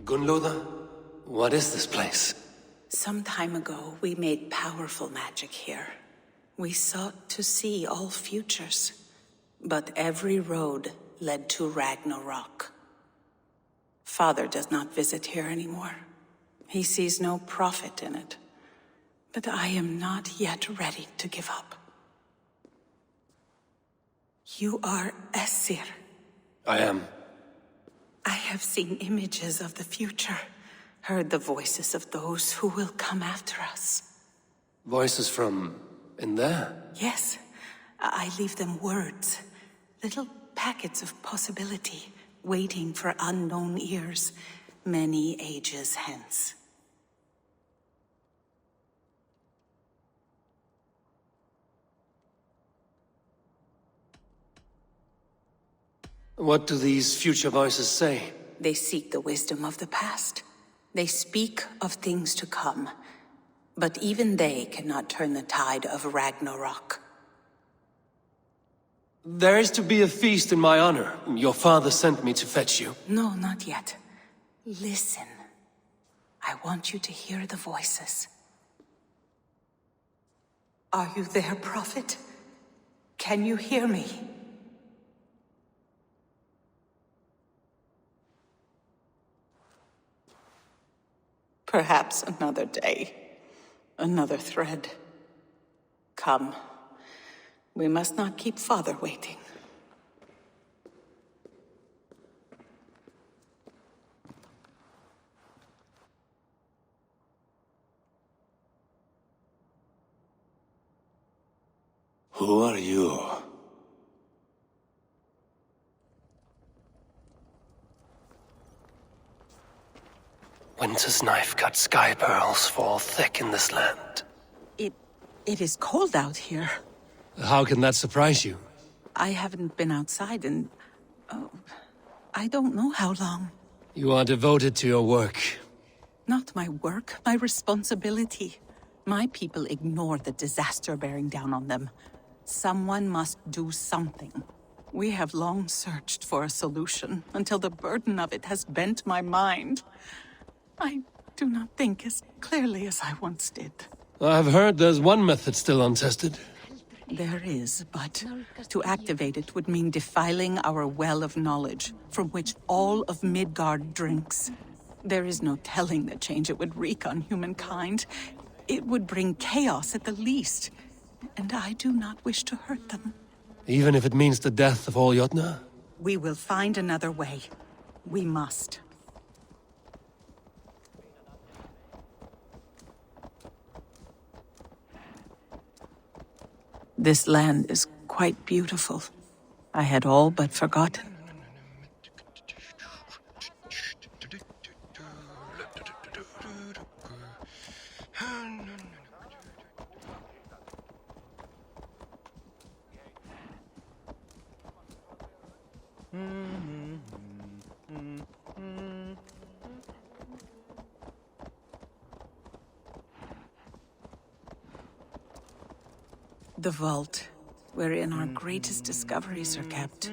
Speaker 1: Gunnlóða, what is this place?
Speaker 2: Some time ago, we made powerful magic here. We sought to see all futures, but every road led to Ragnarok. Father does not visit here anymore. He sees no profit in it. But I am not yet ready to give up. You are Esir.
Speaker 1: I am.
Speaker 2: I have seen images of the future, heard the voices of those who will come after us.
Speaker 1: Voices from in there?
Speaker 2: Yes, I leave them words, little packets of possibility, waiting for unknown ears, many ages hence.
Speaker 1: What do these future voices say?
Speaker 2: They seek the wisdom of the past. They speak of things to come. But even they cannot turn the tide of Ragnarok.
Speaker 1: There is to be a feast in my honor. Your father sent me to fetch you.
Speaker 2: No, not yet. Listen. I want you to hear the voices. Are you there, Prophet? Can you hear me? Perhaps another day. Another thread. Come. We must not keep Father waiting.
Speaker 9: Who are you?
Speaker 1: Winter's knife-cut sky pearls fall thick in this land.
Speaker 2: It is cold out here.
Speaker 1: How can that surprise you?
Speaker 2: I haven't been outside in... I don't know how long.
Speaker 1: You are devoted to your work.
Speaker 2: Not my work, my responsibility. My people ignore the disaster bearing down on them. Someone must do something. We have long searched for a solution, until the burden of it has bent my mind. I do not think as clearly as I once did.
Speaker 1: I've heard there's one method still untested.
Speaker 2: There is, but to activate it would mean defiling our well of knowledge, from which all of Midgard drinks. There is no telling the change it would wreak on humankind. It would bring chaos at the least, and I do not wish to hurt them.
Speaker 11: Even if it means the death of all Jotnar?
Speaker 2: We will find another way. We must. This land is quite beautiful. I had all but forgotten. The vault, wherein our greatest discoveries are kept.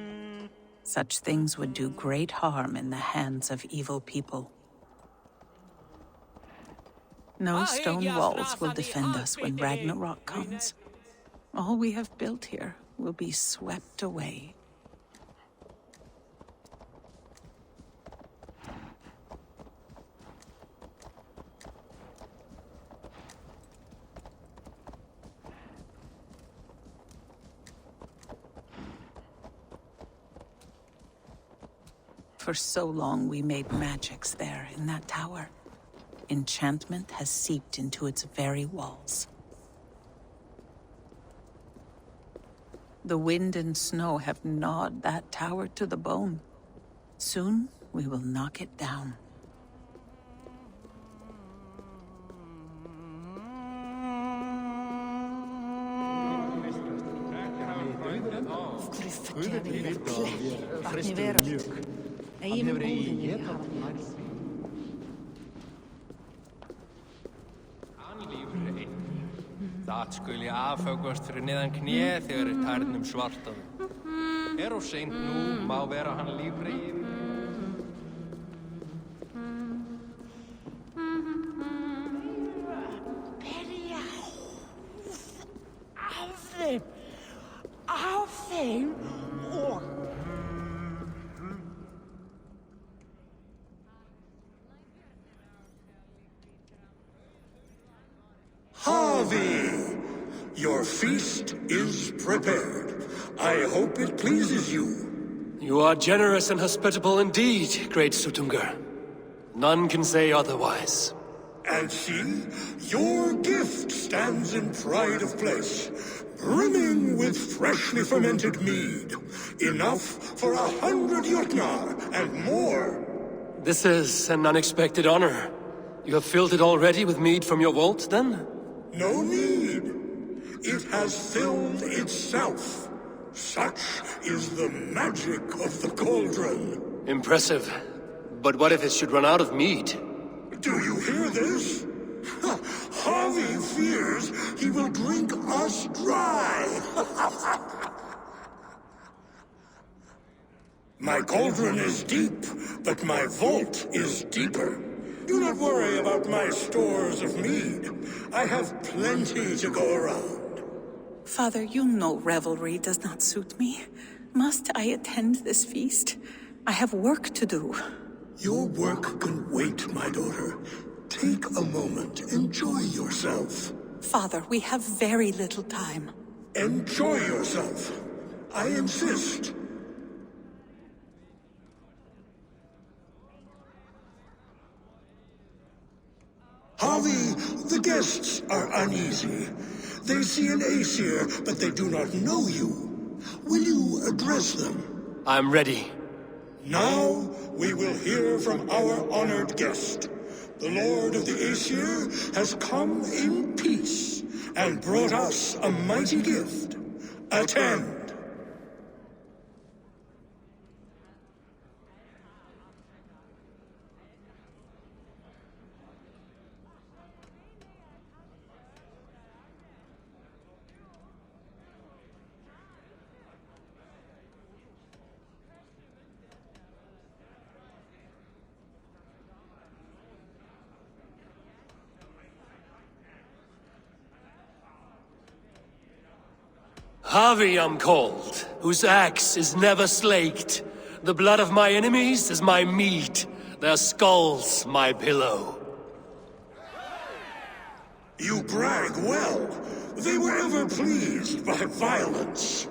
Speaker 2: Such things would do great harm in the hands of evil people. No stone walls will defend us when Ragnarok comes. All we have built here will be swept away. For so long we made magics there in that tower. Enchantment has seeped into its very walls. The wind and snow have gnawed that tower to the bone. Soon we will knock it down.
Speaker 4: Það skuli afhöggvast fyrir neðan kné þegar tærnum svartaðu. Of seint nú má vera hann lífregi.
Speaker 5: Af þeim og...
Speaker 13: Harvey! Your feast is prepared. I hope it pleases you.
Speaker 1: You are generous and hospitable indeed, great Suttungr. None can say otherwise.
Speaker 13: And see, your gift stands in pride of place, brimming with freshly fermented mead. Enough for 100 Jotnar and more.
Speaker 1: This is an unexpected honor. You have filled it already with mead from your vault, then?
Speaker 13: No need. It has filled itself. Such is the magic of the cauldron.
Speaker 1: Impressive. But what if it should run out of mead?
Speaker 13: Do you hear this? Harvey fears he will drink us dry. My cauldron is deep, but my vault is deeper. Do not worry about my stores of mead. I have plenty to go around.
Speaker 2: Father, you know revelry does not suit me. Must I attend this feast? I have work to do.
Speaker 13: Your work can wait, my daughter. Take a moment. Enjoy yourself.
Speaker 2: Father, we have very little time.
Speaker 13: Enjoy yourself. I insist. Harvey, the guests are uneasy. They see an Aesir, but they do not know you. Will you address them?
Speaker 1: I'm ready.
Speaker 13: Now we will hear from our honored guest. The Lord of the Aesir has come in peace and brought us a mighty gift. Attend.
Speaker 1: Harvey I'm called, whose axe is never slaked. The blood of my enemies is my meat, their skulls my pillow.
Speaker 13: You brag well. They were ever pleased by violence.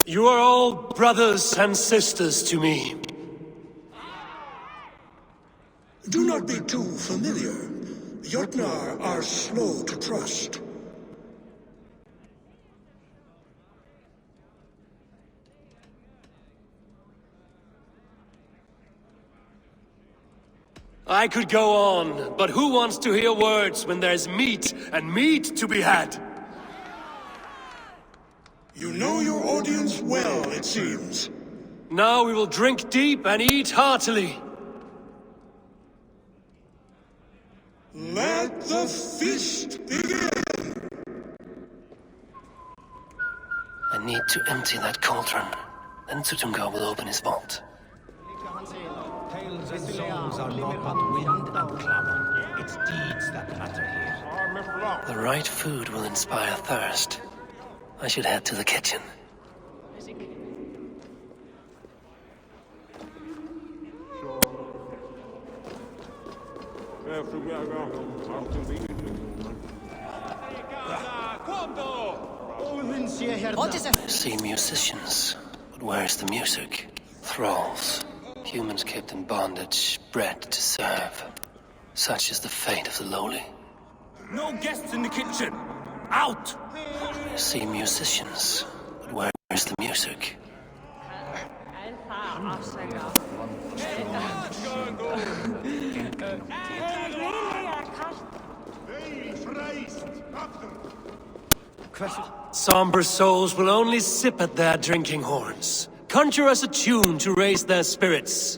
Speaker 11: You are all brothers and sisters to me.
Speaker 13: Do not be too familiar. Jotnar are slow to trust.
Speaker 11: I could go on, but who wants to hear words when there's meat and meat to be had?
Speaker 13: You know your audience well, it seems.
Speaker 11: Now we will drink deep and eat heartily.
Speaker 13: Let the feast begin!
Speaker 1: I need to empty that cauldron. Then Sutungar will open his vault.
Speaker 17: Tales and songs are not but wind and clamor. It's deeds that matter here.
Speaker 1: The right food will inspire thirst. I should head to the kitchen. I see musicians, but where's the music? Thralls. Humans kept in bondage, bred to serve. Such is the fate of the lowly.
Speaker 10: No guests in the kitchen! Out!
Speaker 1: I see musicians, but where's the music?
Speaker 11: Somber souls will only sip at their drinking horns. Conjure us a tune to raise their spirits.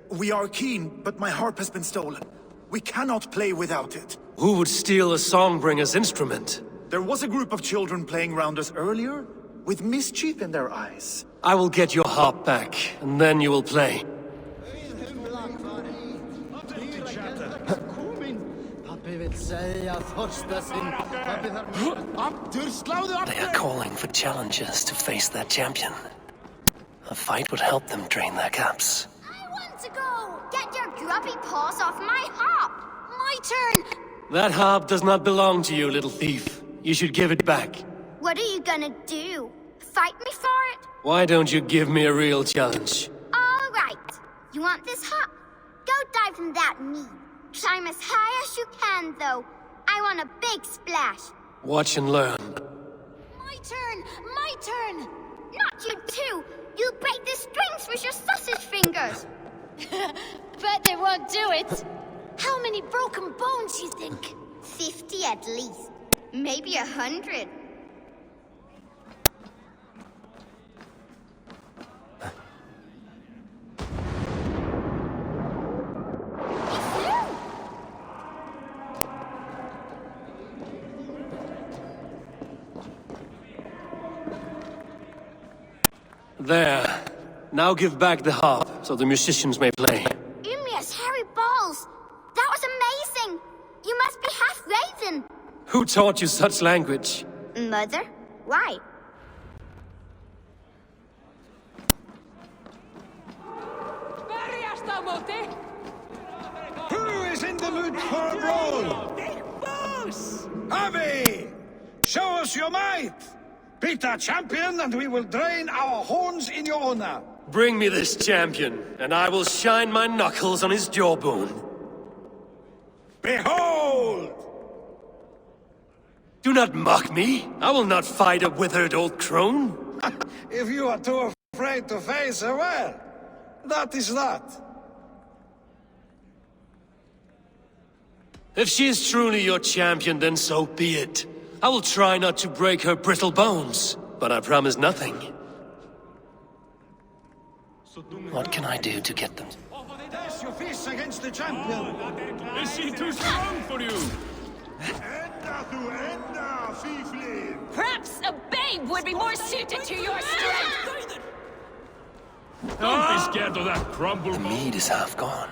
Speaker 16: We are keen, but my harp has been stolen. We cannot play without it.
Speaker 11: Who would steal a songbringer's instrument?
Speaker 16: There was a group of children playing round us earlier, with mischief in their eyes.
Speaker 11: I will get your harp back, and then you will play.
Speaker 1: They are calling for challengers to face their champion. A fight would help them drain their cups.
Speaker 18: I want to go! Get your grubby paws off my harp! My turn!
Speaker 11: That harp does not belong to you, little thief. You should give it back.
Speaker 18: What are you gonna do? Fight me for it?
Speaker 11: Why don't you give me a real challenge?
Speaker 18: All right. You want this harp? Go dive in that mead. Climb as high as you can, though. I want a big splash.
Speaker 11: Watch and learn.
Speaker 18: My turn! My turn! Not you too! You'll break the strings with your sausage fingers!
Speaker 3: Bet they won't do it. How many broken bones, you think?
Speaker 18: 50 at least. Maybe 100.
Speaker 11: There. Now give back the harp, so the musicians may play.
Speaker 18: Ymria's hairy balls! That was amazing! You must be half raven!
Speaker 11: Who taught you such language?
Speaker 18: Mother? Why?
Speaker 10: Who is in the mood for a brawl? Harvey! Show us your might! Beat our champion, and we will drain our horns in your honor.
Speaker 11: Bring me this champion, and I will shine my knuckles on his jawbone.
Speaker 10: Behold!
Speaker 11: Do not mock me. I will not fight a withered old crone.
Speaker 10: If you are too afraid to face her, well, that is that.
Speaker 11: If she is truly your champion, then so be it. I will try not to break her brittle bones, but I promise nothing.
Speaker 1: What can I do to get them?
Speaker 10: Dash your fist against the champion.
Speaker 4: Is she too strong for you?
Speaker 6: Perhaps a babe would be more suited to your strength.
Speaker 4: Don't be scared of that crumble.
Speaker 1: The mead is half gone.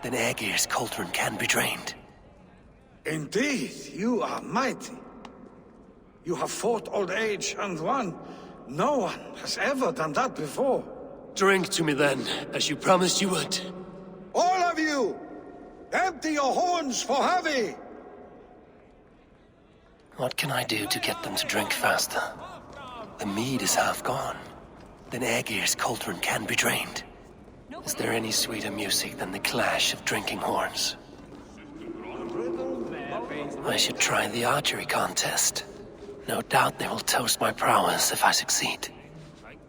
Speaker 1: Then Aegir's cauldron can be drained.
Speaker 10: Indeed, you are mighty. You have fought old age and won. No one has ever done that before.
Speaker 11: Drink to me then, as you promised you would.
Speaker 10: All of you! Empty your horns for Harvey!
Speaker 1: What can I do to get them to drink faster? The mead is half gone. then Aegir's cauldron can be drained. Is there any sweeter music than the clash of drinking horns? I should try the archery contest. No doubt they will toast my prowess if I succeed.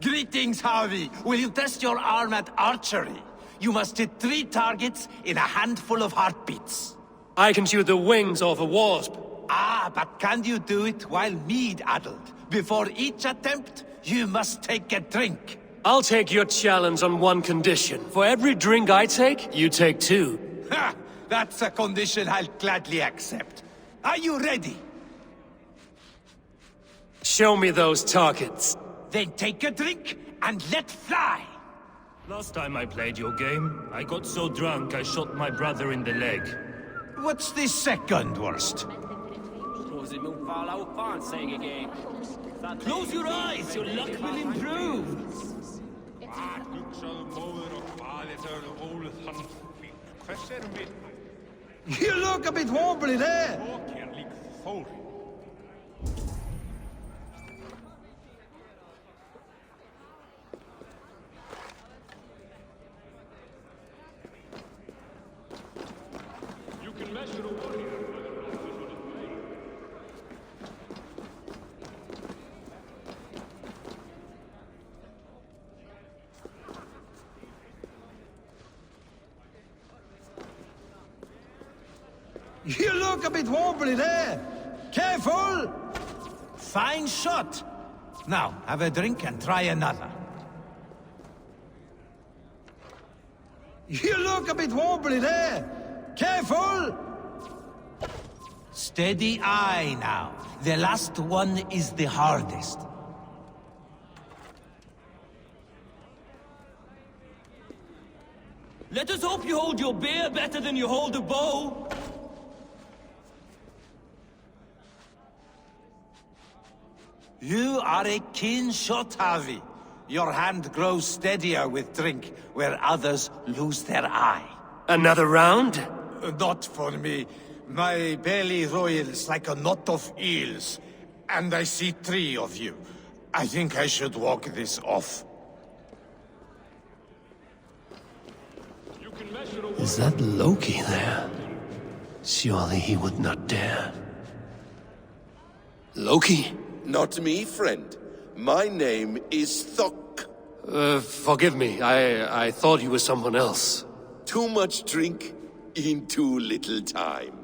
Speaker 17: Greetings, Harvey. Will you test your arm at archery? You must hit 3 targets in a handful of heartbeats.
Speaker 11: I can shoot the wings off a wasp.
Speaker 17: Ah, but can you do it while mead-addled? Before each attempt, you must take a drink.
Speaker 11: I'll take your challenge on one condition. For every drink I take, you take 2.
Speaker 17: Ha! That's a condition I'll gladly accept. Are you ready?
Speaker 11: Show me those targets.
Speaker 17: Then take a drink and let fly.
Speaker 19: Last time I played your game, I got so drunk I shot my brother in the leg.
Speaker 17: What's the second worst?
Speaker 19: Close your eyes, your luck will improve.
Speaker 10: You look a bit wobbly there. You look a bit wobbly there. Careful!
Speaker 17: Fine shot. Now, have a drink and try another.
Speaker 10: You look a bit wobbly there. Careful!
Speaker 17: Steady eye now. The last one is the hardest.
Speaker 19: Let us hope you hold your beer better than you hold a bow.
Speaker 17: You are a keen shot, Harvey. Your hand grows steadier with drink, where others lose their eye.
Speaker 11: Another round?
Speaker 13: Not for me. My belly roils like a knot of eels. And I see 3 of you. I think I should walk this off.
Speaker 1: Is that Loki there? Surely he would not dare. Loki?
Speaker 9: Not me, friend. My name is Thok.
Speaker 11: Forgive me. I thought you were someone else.
Speaker 9: Too much drink in too little time.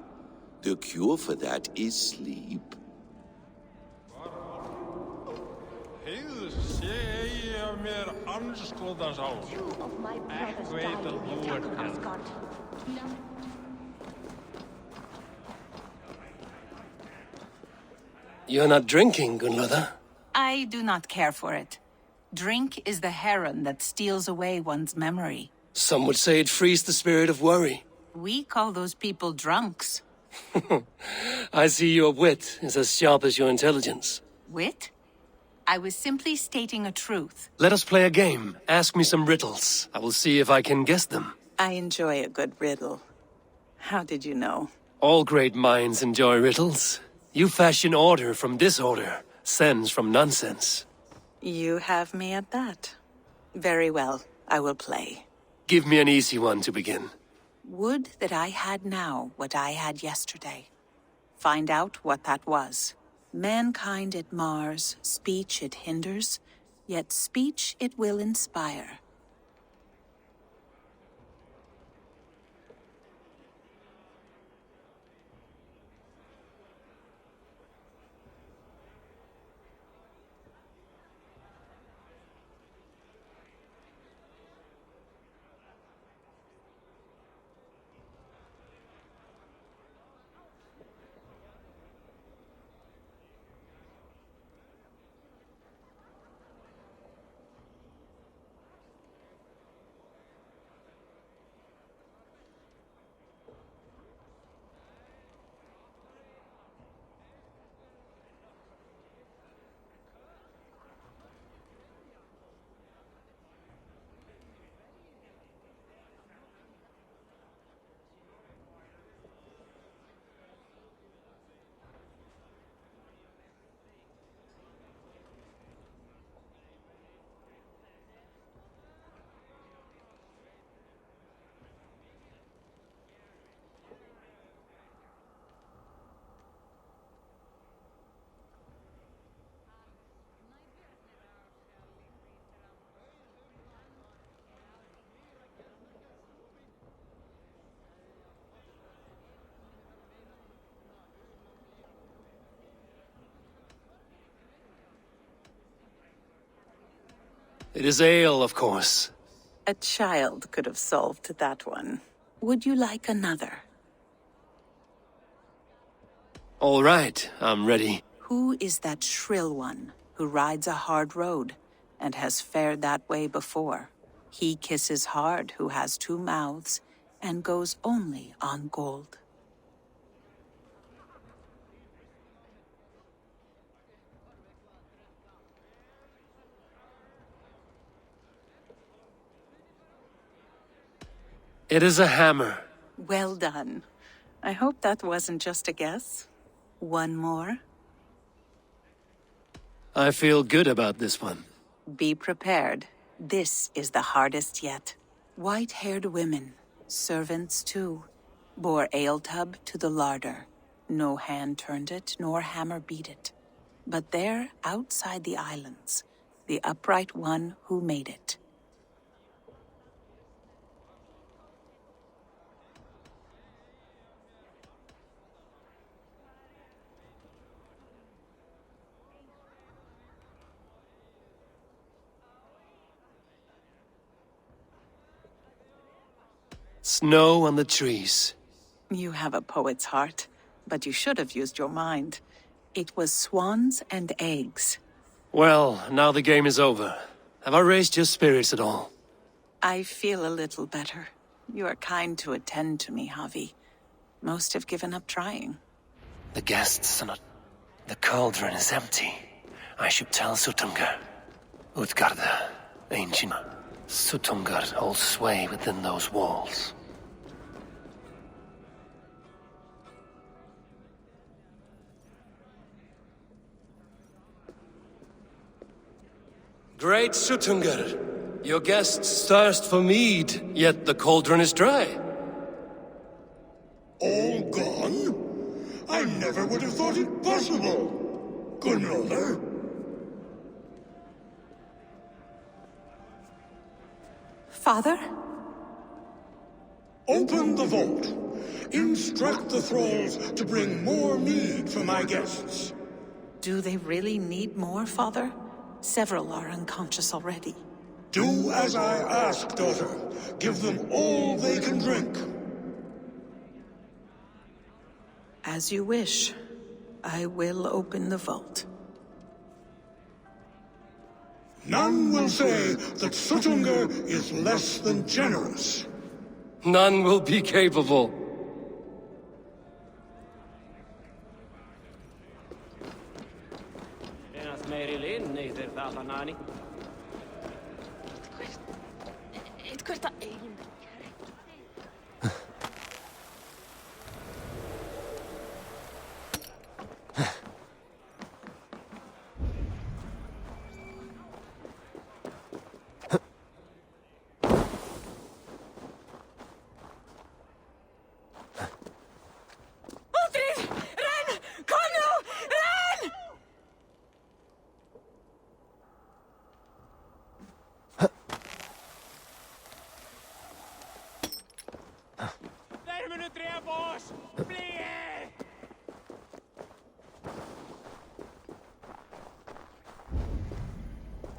Speaker 9: The cure for that is sleep.
Speaker 1: You're not drinking, Gunnlother.
Speaker 2: I do not care for it. Drink is the heron that steals away one's memory.
Speaker 1: Some would say it frees the spirit of worry.
Speaker 2: We call those people drunks.
Speaker 1: I see your wit is as sharp as your intelligence.
Speaker 2: Wit? I was simply stating a truth.
Speaker 1: Let us play a game. Ask me some riddles. I will see if I can guess them.
Speaker 2: I enjoy a good riddle. How did you know?
Speaker 1: All great minds enjoy riddles. You fashion order from disorder, sense from nonsense.
Speaker 2: You have me at that. Very well, I will play.
Speaker 1: Give me an easy one to begin.
Speaker 2: Would that I had now what I had yesterday. Find out what that was. Mankind it mars, speech it hinders, yet speech it will inspire.
Speaker 11: It is ale, of course.
Speaker 2: A child could have solved that one. Would you like another?
Speaker 11: All right, I'm ready.
Speaker 2: Who is that shrill one who rides a hard road and has fared that way before? He kisses hard who has two mouths and goes only on gold.
Speaker 11: It is a hammer.
Speaker 2: Well done. I hope that wasn't just a guess. One more.
Speaker 11: I feel good about this one.
Speaker 2: Be prepared. This is the hardest yet. White-haired women, servants too, bore ale tub to the larder. No hand turned it, nor hammer beat it. But there, outside the islands, the upright one who made it.
Speaker 11: Snow on the trees.
Speaker 2: You have a poet's heart, but you should have used your mind. It was swans and eggs.
Speaker 11: Well, now the game is over. Have I raised your spirits at all?
Speaker 2: I feel a little better. You are kind to attend to me, Javi. Most have given up trying.
Speaker 1: The guests are not... The cauldron is empty. I should tell Sutungar. Utgarda, ancient. Sutungar holds sway within those walls.
Speaker 11: Great Sutungar, your guests thirst for mead, yet the cauldron is dry.
Speaker 13: All gone? I never would have thought it possible. Gunrother?
Speaker 2: Father?
Speaker 13: Open the vault. Instruct the thralls to bring more mead for my guests.
Speaker 2: Do they really need more, Father? Several are unconscious already.
Speaker 13: Do as I ask, daughter. Give them all they can drink.
Speaker 2: As you wish. I will open the vault.
Speaker 13: None will say that Sutungar is less than generous.
Speaker 11: None will be capable.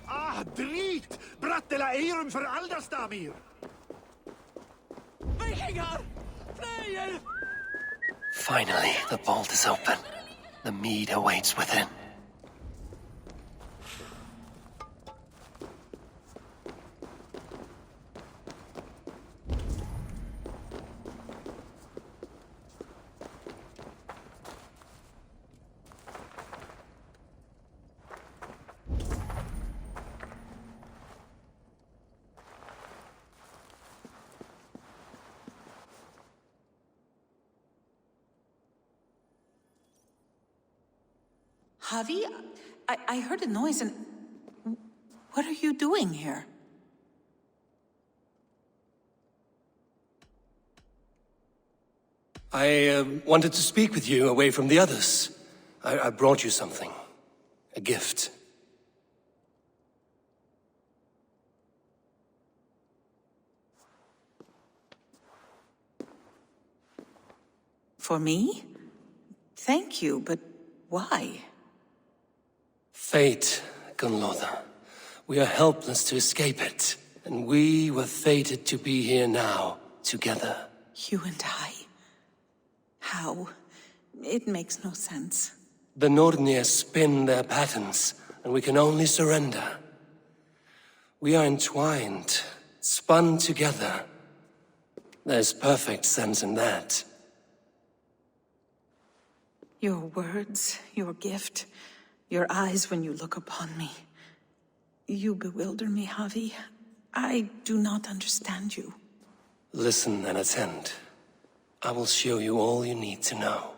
Speaker 16: Ah, drit! Brattela eirum för Aldastamir!
Speaker 5: Vikingar! Flyr!
Speaker 1: Finally, the vault is open. The mead awaits within.
Speaker 2: Javi, I heard a noise and... What are you doing here?
Speaker 11: I wanted to speak with you away from the others. I brought you something. A gift.
Speaker 2: For me? Thank you, but why?
Speaker 11: Fate, Gunlotha. We are helpless to escape it, and we were fated to be here now, together.
Speaker 2: You and I? How? It makes no sense.
Speaker 11: The Nornir spin their patterns, and we can only surrender. We are entwined, spun together. There's perfect sense in that.
Speaker 2: Your words, your gift, your eyes when you look upon me. You bewilder me, Javi. I do not understand you.
Speaker 11: Listen and attend. I will show you all you need to know.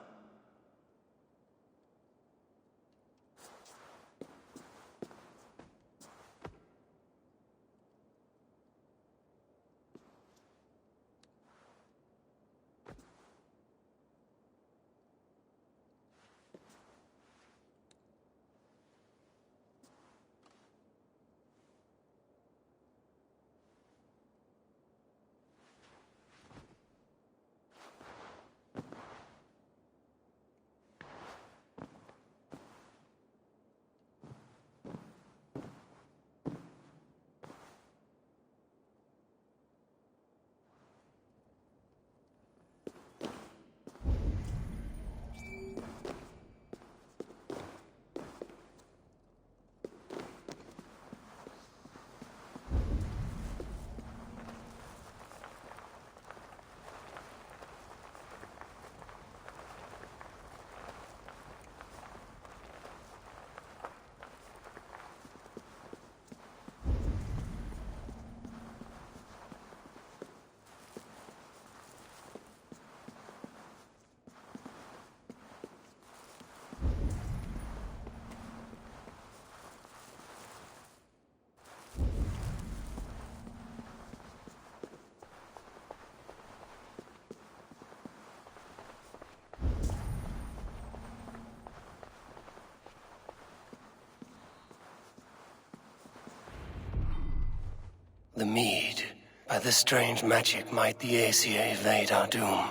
Speaker 11: The mead. By this strange magic might the Aesir evade our doom.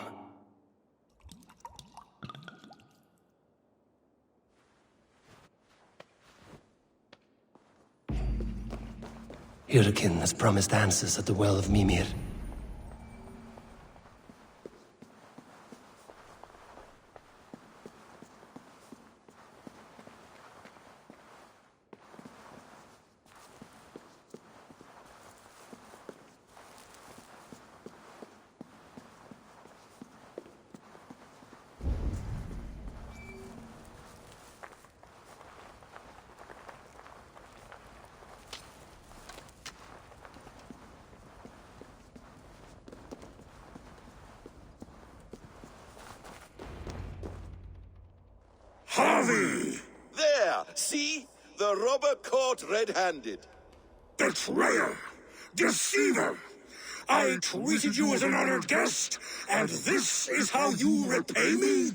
Speaker 11: Hyrkin has promised answers at the Well of Mimir.
Speaker 13: Harvey!
Speaker 9: There! See? The robber caught red-handed.
Speaker 13: Betrayer! Deceiver! I treated you as an honored guest, and this is how you repay me?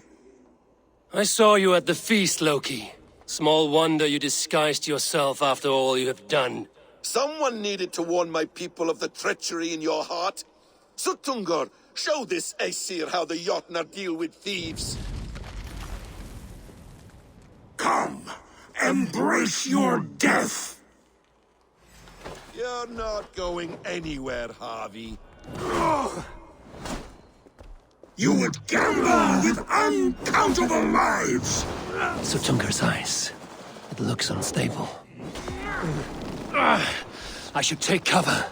Speaker 11: I saw you at the feast, Loki. Small wonder you disguised yourself after all you have done.
Speaker 9: Someone needed to warn my people of the treachery in your heart. Suttungr, show this Aesir how the Jotnar deal with thieves.
Speaker 13: Come, embrace your death!
Speaker 9: You're not going anywhere, Harvey.
Speaker 13: You would gamble with uncountable lives!
Speaker 11: Suttungr's eyes. It looks unstable. I should take cover.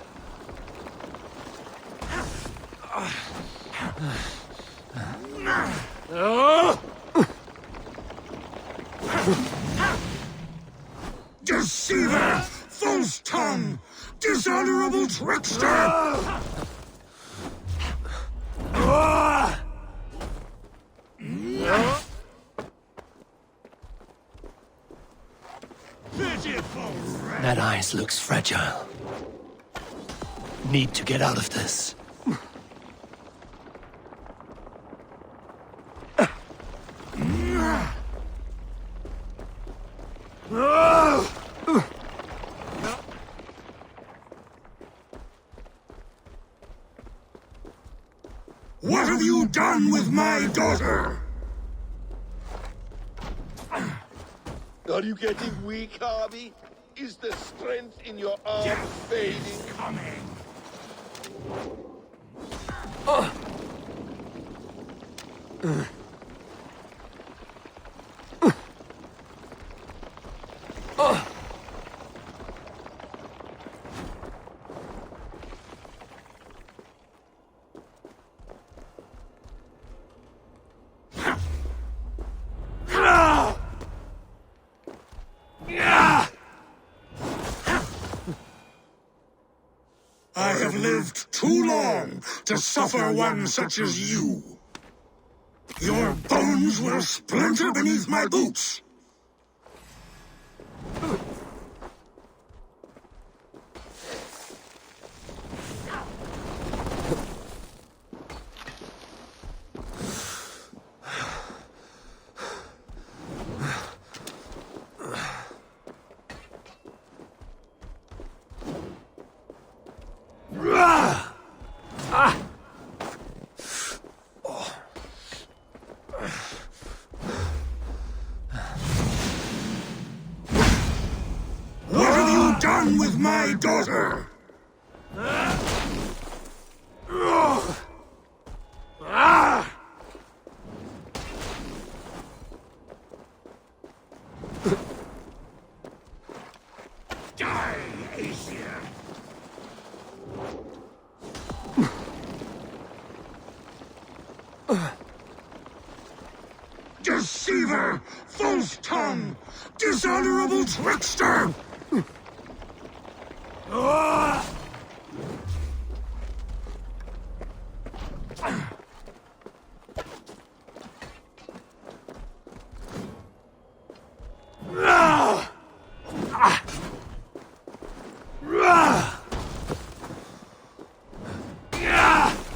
Speaker 13: Deceiver! False tongue! Dishonorable trickster!
Speaker 11: That ice looks fragile. Need to get out of this.
Speaker 13: What have you done with my daughter?
Speaker 9: Are you getting weak, Harvey? Is the strength in your arms fading?
Speaker 13: Coming. I have lived too long to suffer one such as you. Your bones will splinter beneath my boots. What have you done with my daughter? Die, Aesir! Deceiver! False tongue! Dishonorable trickster!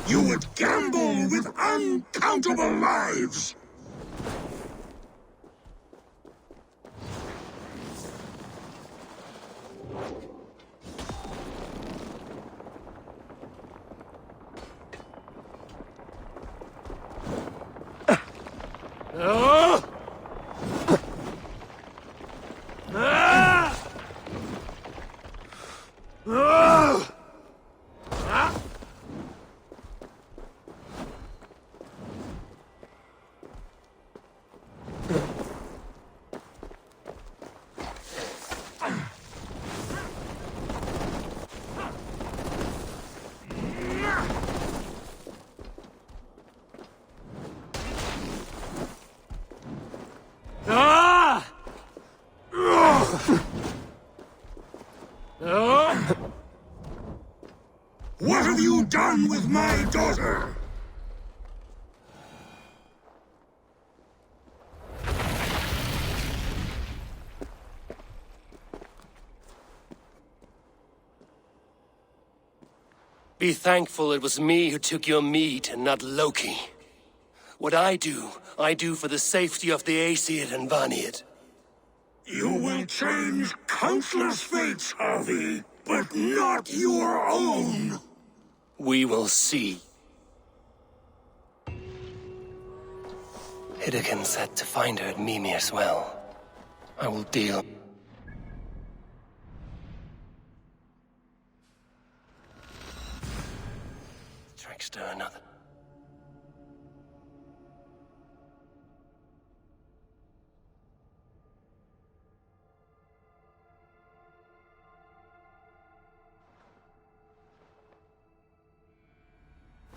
Speaker 13: You would gamble with uncountable lives! What have you done with my daughter?
Speaker 11: Be thankful it was me who took your meat and not Loki. What I do for the safety of the Aesir and Vanir.
Speaker 13: You will change countless fates, Harvey, but not your own!
Speaker 11: We will see. Hidekin said to find her at Mimir's well. I will deal. Trickster another.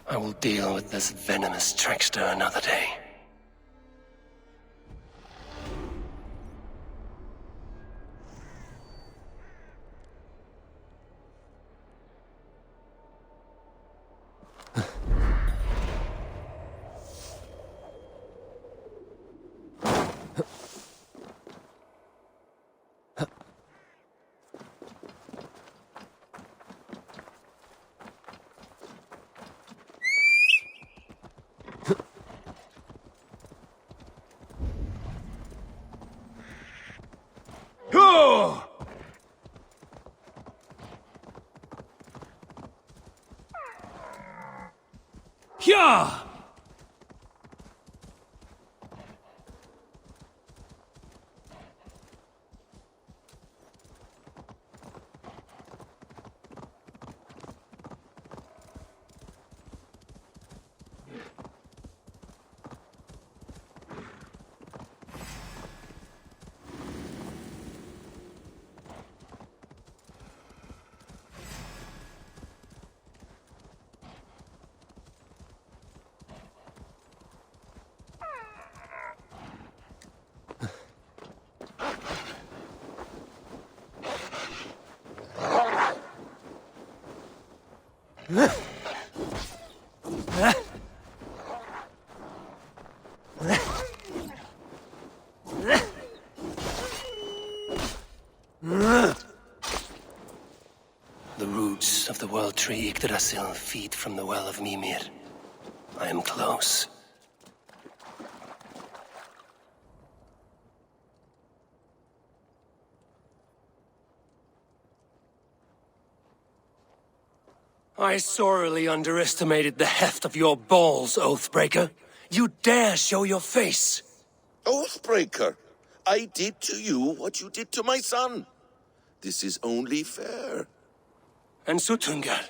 Speaker 11: I will deal with this venomous trickster another day. The roots of the world tree Yggdrasil feed from the well of Mimir. I am close. I sorely underestimated the heft of your balls, Oathbreaker. You dare show your face!
Speaker 9: Oathbreaker, I did to you what you did to my son. This is only fair.
Speaker 11: And Suttungr?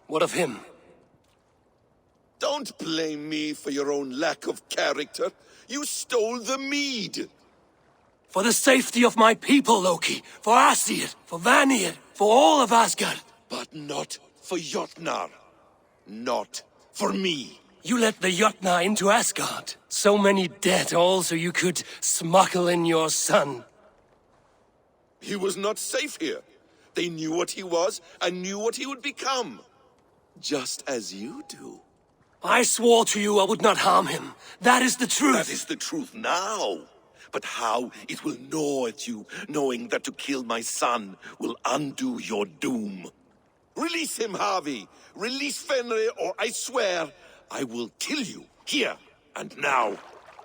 Speaker 11: What of him?
Speaker 9: Don't blame me for your own lack of character. You stole the mead.
Speaker 11: For the safety of my people, Loki. For Aesir, for Vanir, for all of Asgard.
Speaker 9: But not for Jotnar. Not for me.
Speaker 11: You let the Jotnar into Asgard. So many dead, all so you could smuggle in your son.
Speaker 9: He was not safe here. They knew what he was and knew what he would become. Just as you do.
Speaker 11: I swore to you I would not harm him. That is the truth.
Speaker 9: That is the truth now. But how it will gnaw at you, knowing that to kill my son will undo your doom. Release him, Harvey. Release Fenrir, or I swear I will kill you, here and now.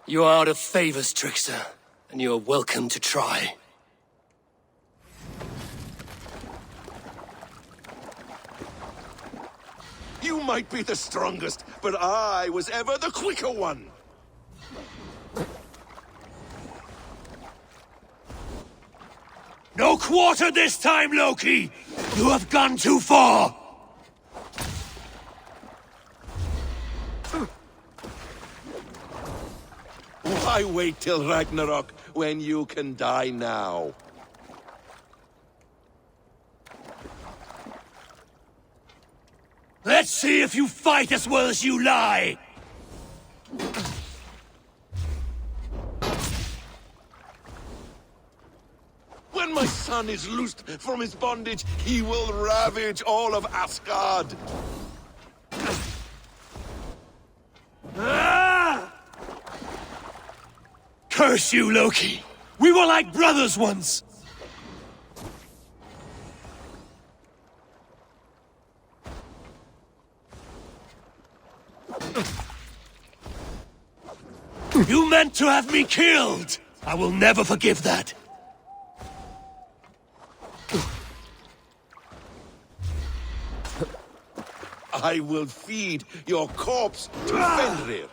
Speaker 11: You are out of favors, trickster, and you are welcome to try.
Speaker 9: You might be the strongest, but I was ever the quicker one.
Speaker 11: No quarter this time, Loki! You have gone too far!
Speaker 9: Why wait till Ragnarok when you can die now?
Speaker 11: Let's see if you fight as well as you lie!
Speaker 9: When my son is loosed from his bondage, he will ravage all of Asgard.
Speaker 11: Ah! Curse you, Loki! We were like brothers once! You meant to have me killed! I will never forgive that!
Speaker 9: I will feed your corpse to Fenrir.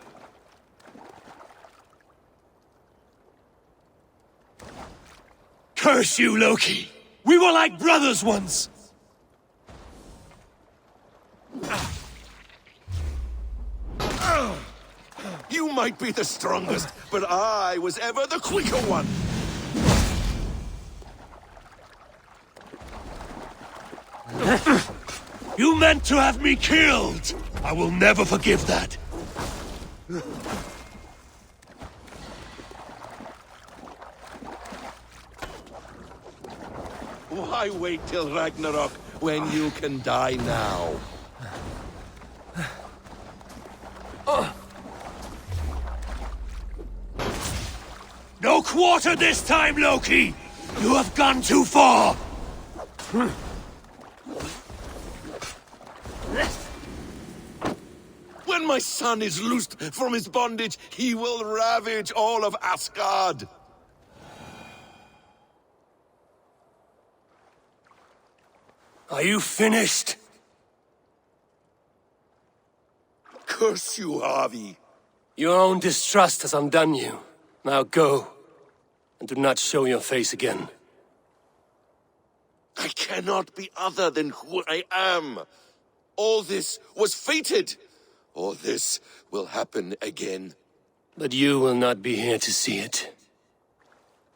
Speaker 11: Curse you, Loki! We were like brothers once!
Speaker 9: You might be the strongest, but I was ever the quicker one.
Speaker 11: You meant to have me killed! I will never forgive that!
Speaker 9: Why wait till Ragnarok when you can die now?
Speaker 11: No quarter this time, Loki! You have gone too far!
Speaker 9: When my son is loosed from his bondage, he will ravage all of Asgard.
Speaker 11: Are you finished?
Speaker 9: Curse you, Harvey.
Speaker 11: Your own distrust has undone you. Now go, and do not show your face again.
Speaker 9: I cannot be other than who I am. All this was fated. All this will happen again.
Speaker 11: But you will not be here to see it.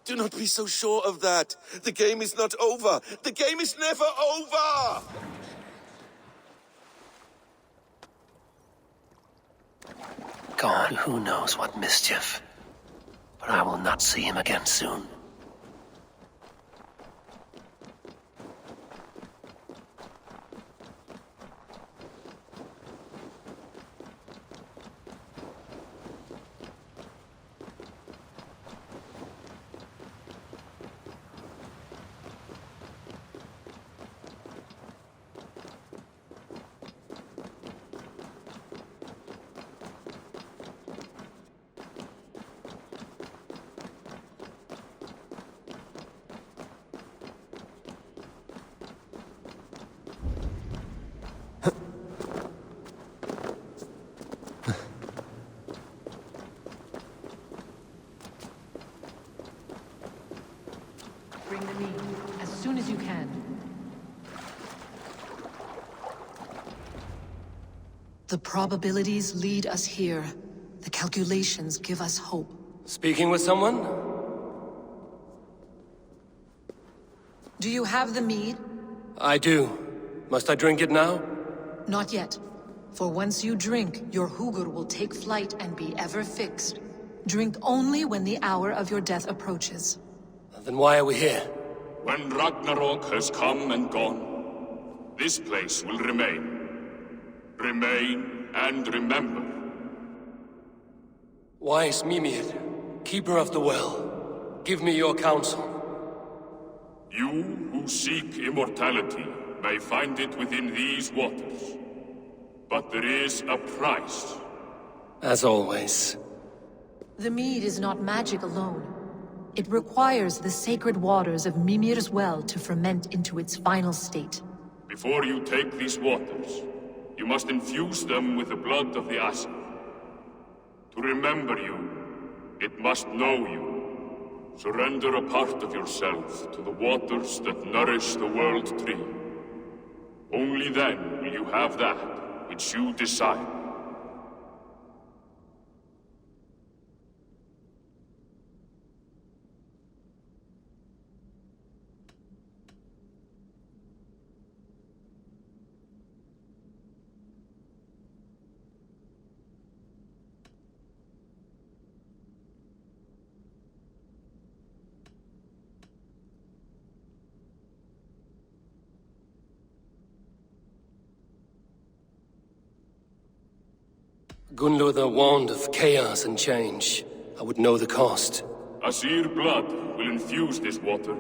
Speaker 9: Do not be so sure of that. The game is not over. The game is never over!
Speaker 1: Gone who knows what mischief. But I will not see him again soon.
Speaker 8: bring the mead, as soon as you can. The probabilities lead us here. The calculations give us hope.
Speaker 11: Speaking with someone?
Speaker 8: Do you have the mead?
Speaker 11: I do. Must I drink it now?
Speaker 8: Not yet. For once you drink, your Hugur will take flight and be ever fixed. Drink only when the hour of your death approaches.
Speaker 11: Then why are we here?
Speaker 20: When Ragnarok has come and gone, this place will remain. Remain and remember.
Speaker 11: Wise Mimir, keeper of the well, give me your counsel.
Speaker 20: You who seek immortality may find it within these waters. But there is a price.
Speaker 11: As always.
Speaker 8: The mead is not magic alone. It requires the sacred waters of Mimir's well to ferment into its final state.
Speaker 20: Before you take these waters, you must infuse them with the blood of the Asa. To remember you, it must know you. Surrender a part of yourself to the waters that nourish the World Tree. Only then will you have that which you desire.
Speaker 11: Gunnlóðr warned of chaos and change. I would know the cost.
Speaker 20: Asir blood will infuse this water,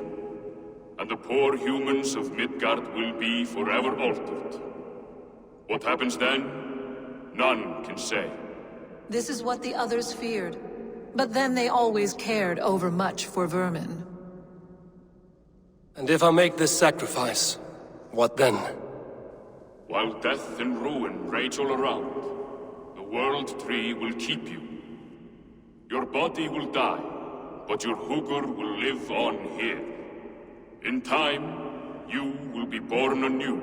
Speaker 20: and the poor humans of Midgard will be forever altered. What happens then? None can say.
Speaker 8: This is what the others feared. But then they always cared overmuch for vermin.
Speaker 11: And if I make this sacrifice, what then?
Speaker 20: While death and ruin rage all around, the World Tree will keep you. Your body will die, but your Hugur will live on here. In time, you will be born anew,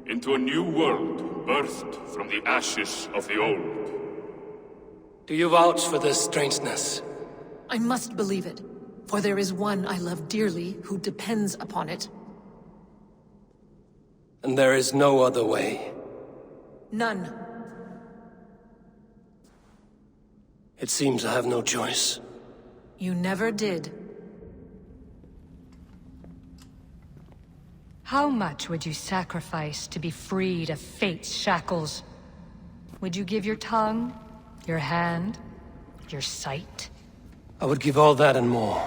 Speaker 20: into a new world birthed from the ashes of the old.
Speaker 11: Do you vouch for this strangeness?
Speaker 8: I must believe it, for there is one I love dearly who depends upon it.
Speaker 11: And there is no other way?
Speaker 8: None.
Speaker 11: It seems I have no choice.
Speaker 8: You never did.
Speaker 7: How much would you sacrifice to be freed of fate's shackles? Would you give your tongue, your hand, your sight?
Speaker 11: I would give all that and more.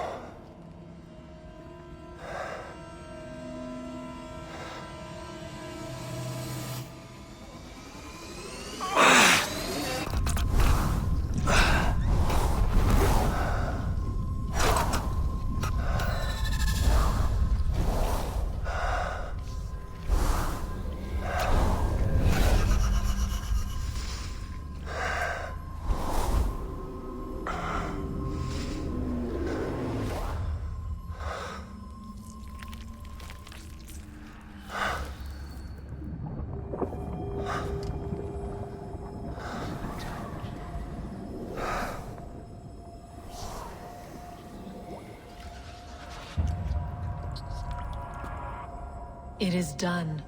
Speaker 8: It is done.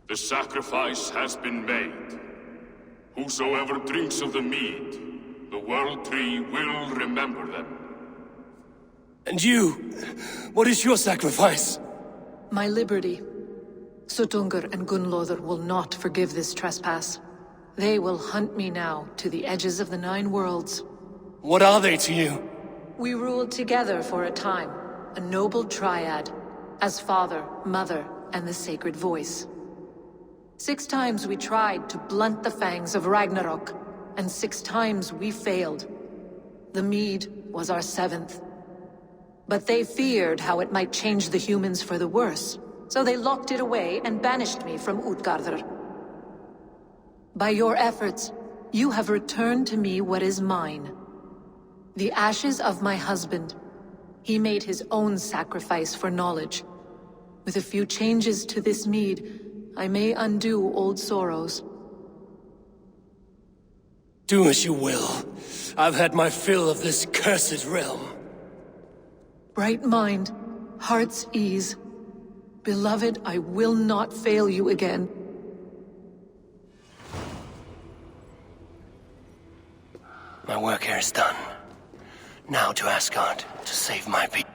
Speaker 20: The sacrifice has been made. Whosoever drinks of the mead, the World Tree will remember them.
Speaker 11: And you? What is your sacrifice?
Speaker 8: My liberty. Suttungr and Gunnlóðr will not forgive this trespass. They will hunt me now to the edges of the 9 worlds.
Speaker 11: What are they to you?
Speaker 8: We ruled together for a time, a noble triad, as father, mother, and the sacred voice. 6 times we tried to blunt the fangs of Ragnarok, and 6 times we failed. The mead was our 7th. But they feared how it might change the humans for the worse, so they locked it away and banished me from Utgardr. By your efforts, You have returned to me what is mine. The ashes of my husband. He made his own sacrifice for knowledge. With a few changes to this mead, I may undo old sorrows.
Speaker 11: Do as you will. I've had my fill of this cursed realm.
Speaker 8: Bright mind, heart's ease. Beloved, I will not fail you again.
Speaker 11: My work here is done. Now to Asgard to save my people.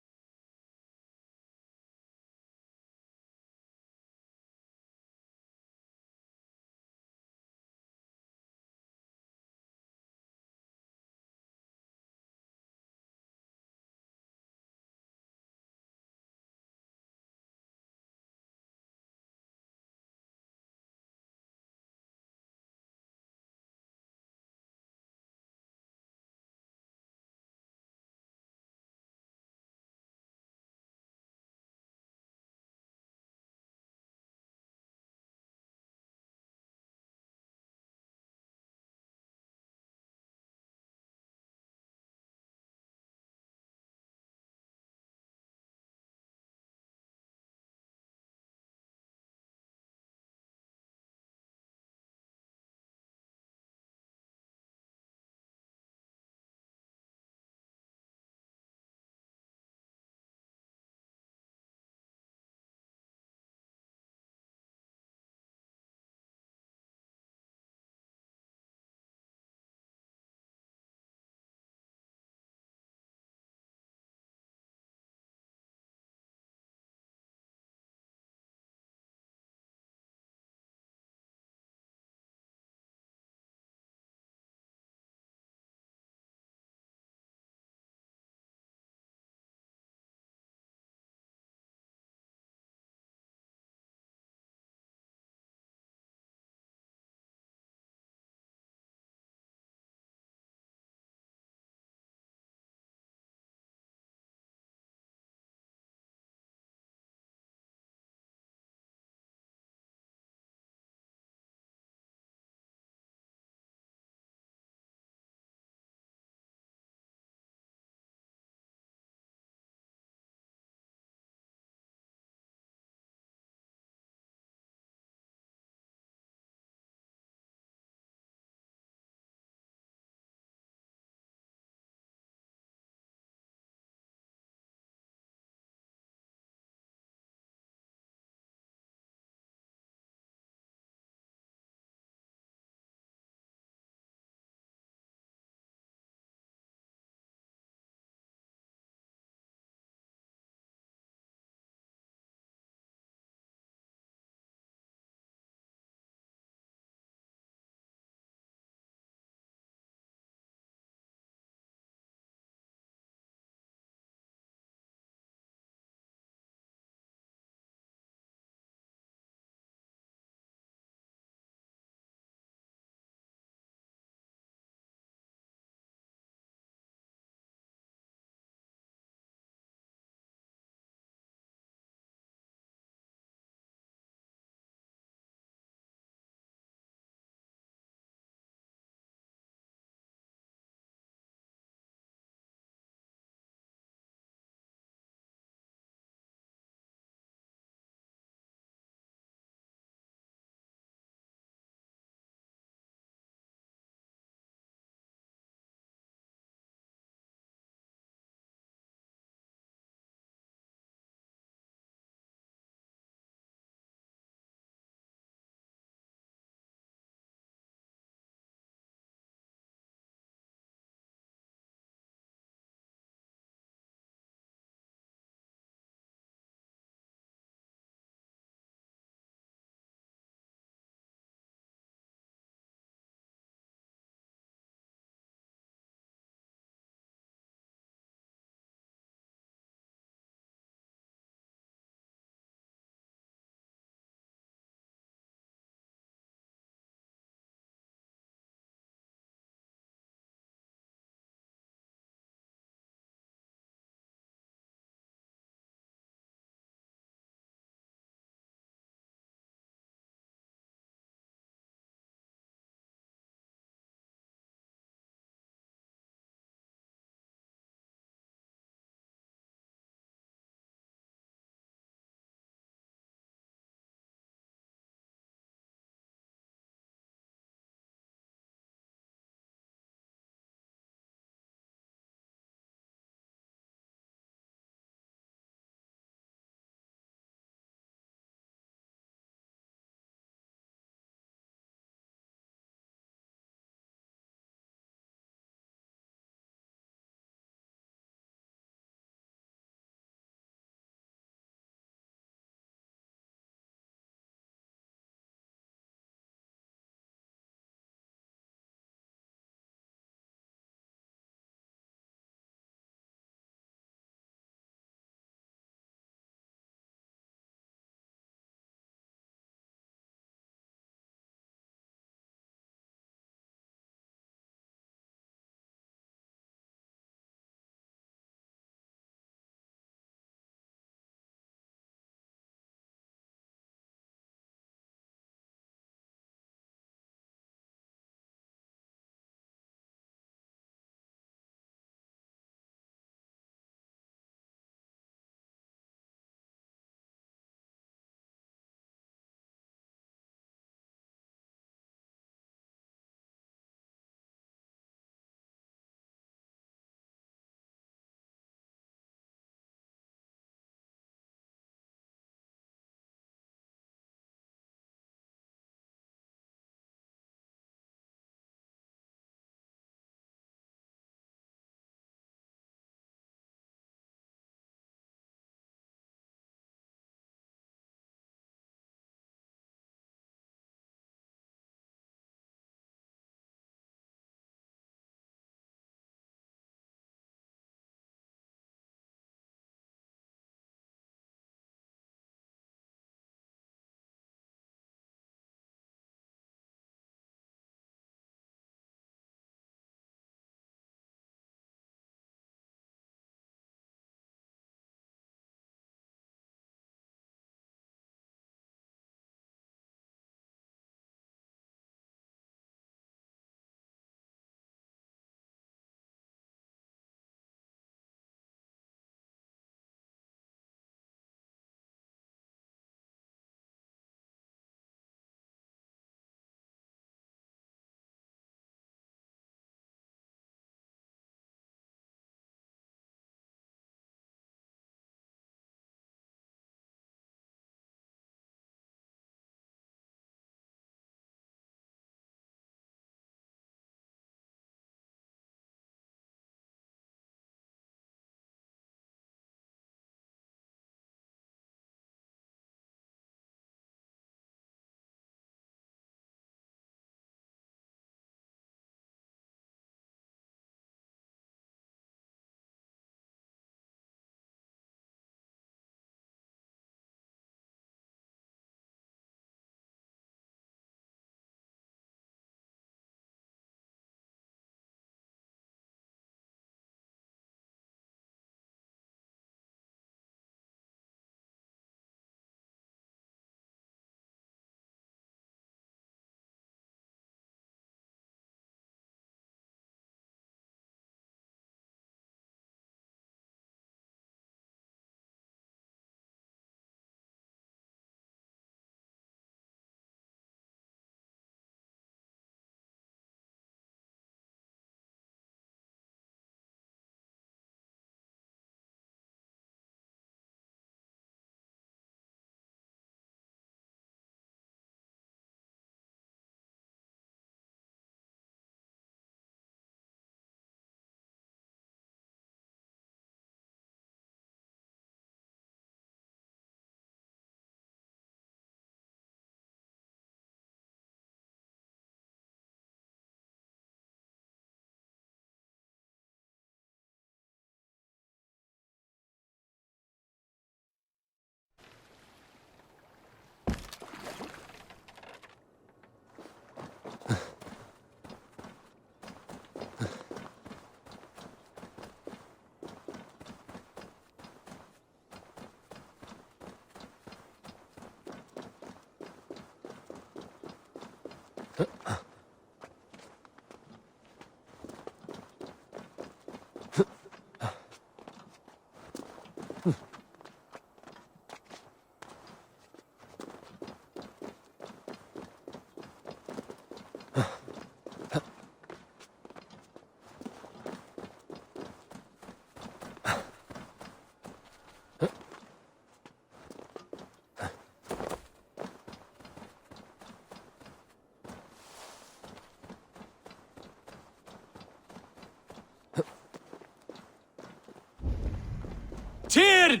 Speaker 11: Tyr!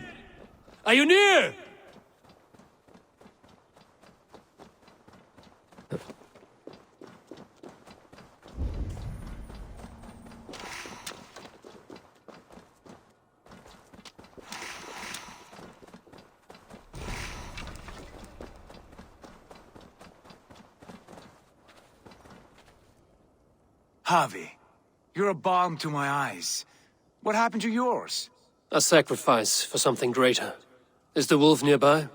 Speaker 11: Are you near?
Speaker 16: Harvey, you're a balm to my eyes. What happened to yours?
Speaker 11: A sacrifice for something greater. Is the wolf nearby?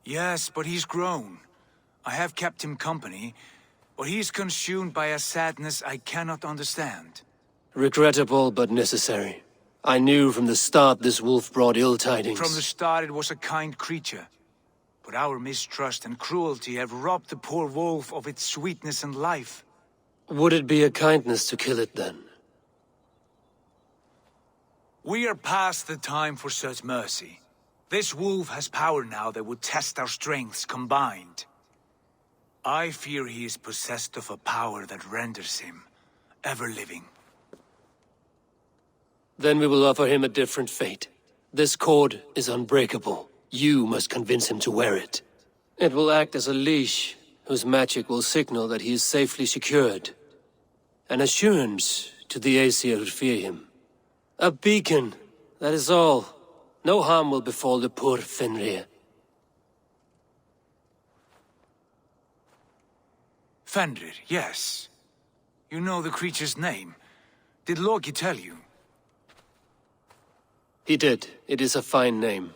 Speaker 16: Yes, but he's grown. I have kept him company, but he's consumed by a sadness I cannot understand.
Speaker 11: Regrettable, but necessary. I knew from the start this wolf brought ill tidings.
Speaker 16: From the start it was a kind creature. But our mistrust and cruelty have robbed the poor wolf of its sweetness and life.
Speaker 11: Would it be a kindness to kill it, then?
Speaker 16: We are past the time for such mercy. This wolf has power now that would test our strengths combined. I fear he is possessed of a power that renders him ever-living.
Speaker 11: Then we will offer him a different fate. This cord is unbreakable. You must convince him to wear it. It will act as a leash, whose magic will signal that he is safely secured. An assurance to the Aesir who fear him. A beacon, that is all. No harm will befall the poor Fenrir.
Speaker 16: Fenrir, yes. You know the creature's name. Did Loki tell you?
Speaker 11: He did. It is a fine name.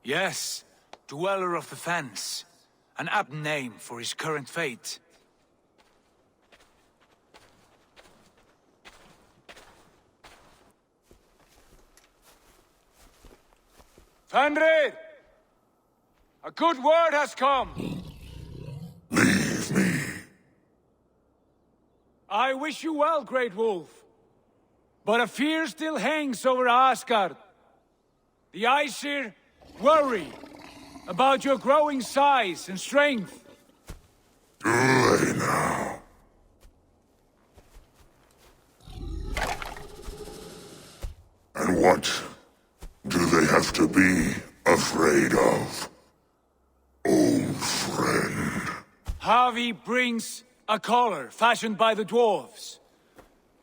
Speaker 16: Yes. Dweller of the Fens. An apt name for his current fate. Fenrir! A good word has come!
Speaker 13: Leave me.
Speaker 10: I wish you well, Great Wolf. But a fear still hangs over Asgard. The Aesir worry about your growing size and strength.
Speaker 13: Do they now? And what do they have to be afraid of? Old friend.
Speaker 10: Harvey brings a collar fashioned by the dwarves.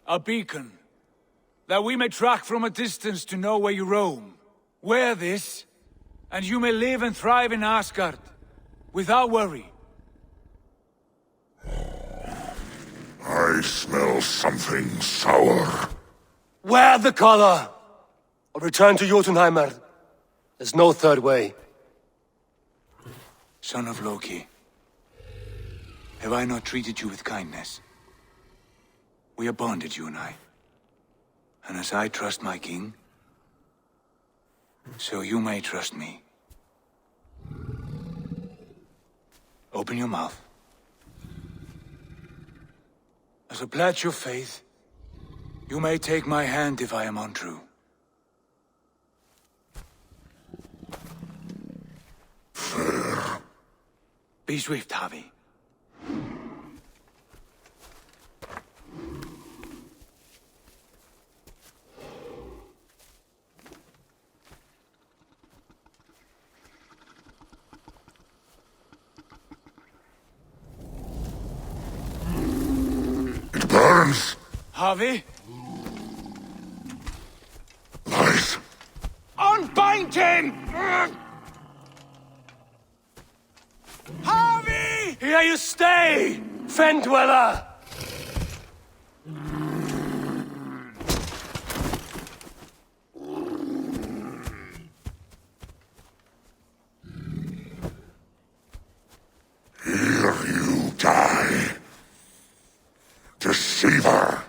Speaker 10: A beacon that we may track from a distance to know where you roam. Wear this, and you may live and thrive in Asgard, without worry.
Speaker 13: I smell something sour.
Speaker 11: Wear the collar! Or return to Jotunheimer. There's no third way.
Speaker 16: Son of Loki, have I not treated you with kindness? We are bonded, you and I. And as I trust my king, so you may trust me. Open your mouth. As a pledge of faith, you may take my hand if I am untrue.
Speaker 13: Fair.
Speaker 16: Be swift, Harvey.
Speaker 13: It burns.
Speaker 10: Harvey?
Speaker 13: Lies.
Speaker 10: Unbind him! Harvey!
Speaker 11: Here you stay, Fen Dweller!
Speaker 13: Here you die. Deceiver.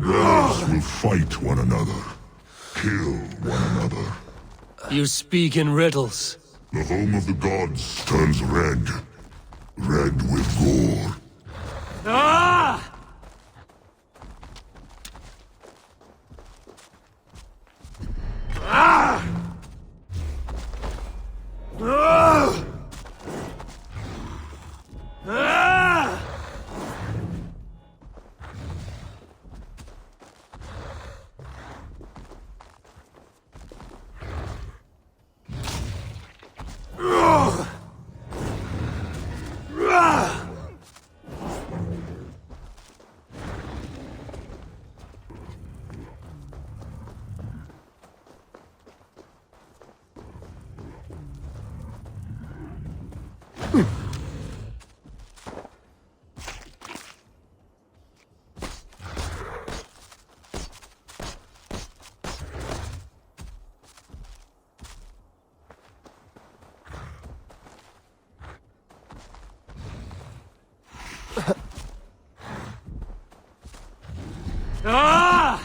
Speaker 13: Gods will fight one another, kill one another.
Speaker 11: You speak in riddles.
Speaker 13: The home of the gods turns red. Red with gore.
Speaker 10: Ah! Ah! Ah! Ah! Ah!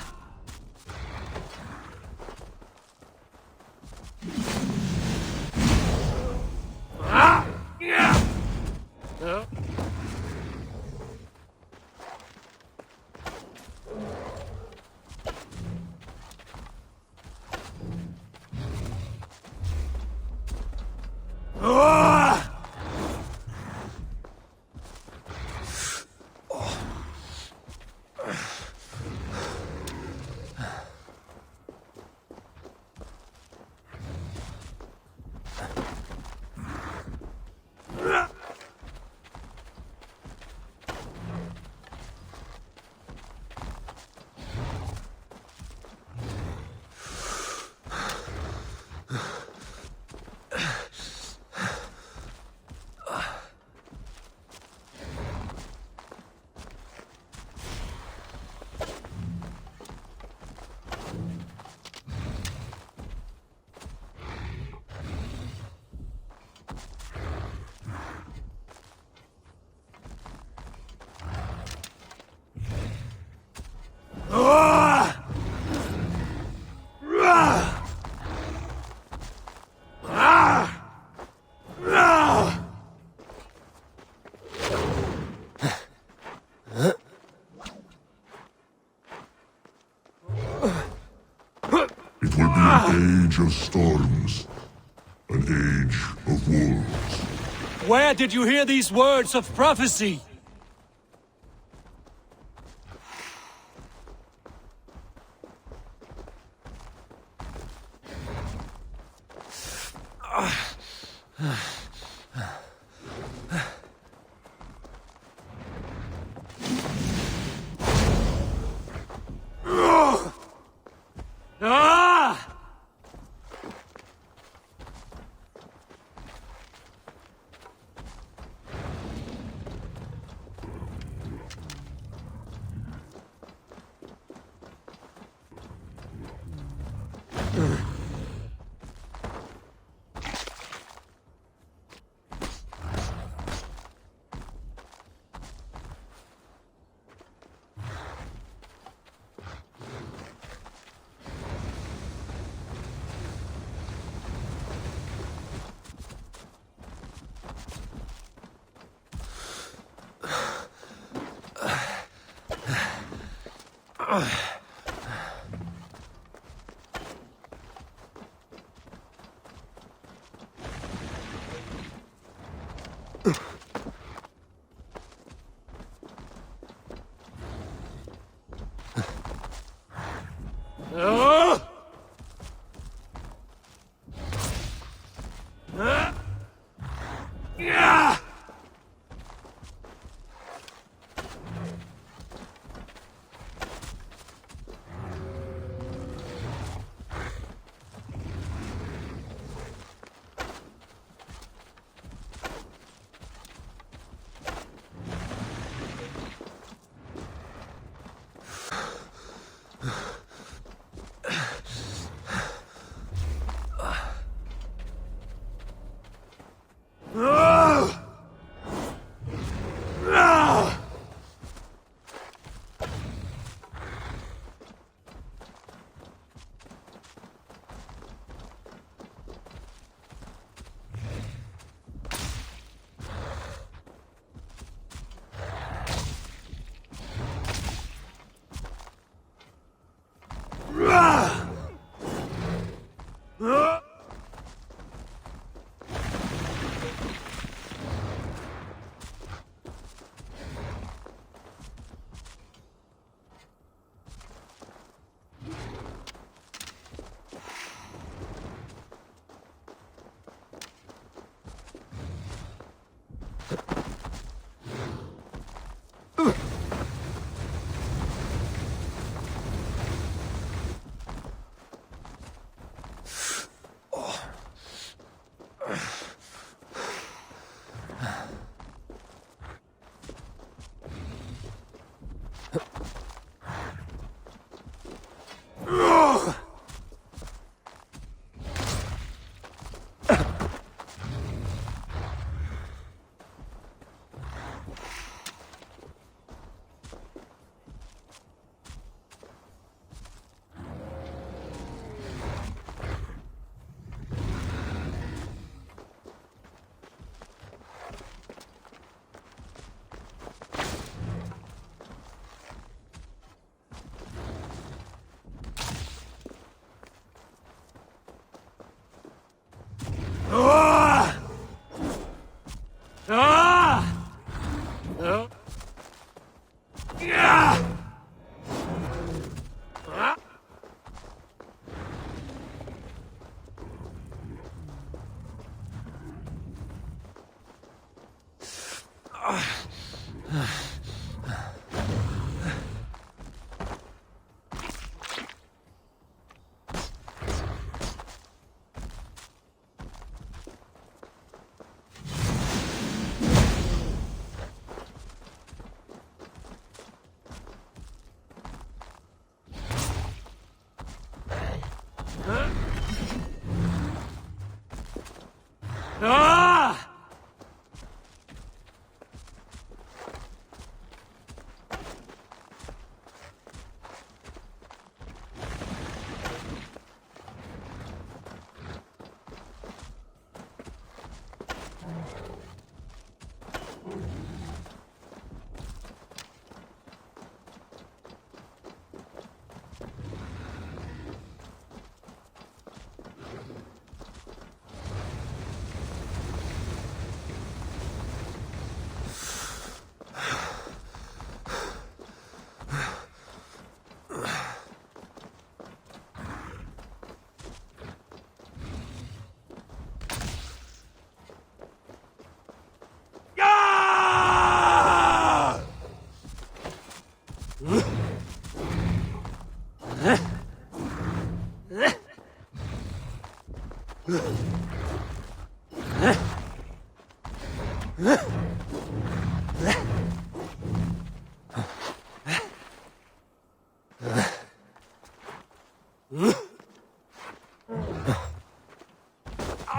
Speaker 10: Ah! Yeah! Ah!
Speaker 13: It will be an age of storms. An age of wolves.
Speaker 11: Where did you hear these words of prophecy? Ah!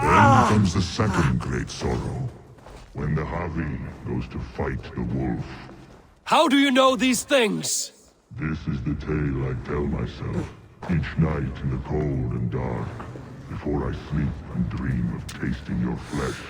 Speaker 13: Then comes the second great sorrow, when the Havi goes to fight the wolf.
Speaker 11: How do you know these things?
Speaker 13: This is the tale I tell myself, each night in the cold and dark, before I sleep and dream of tasting your flesh.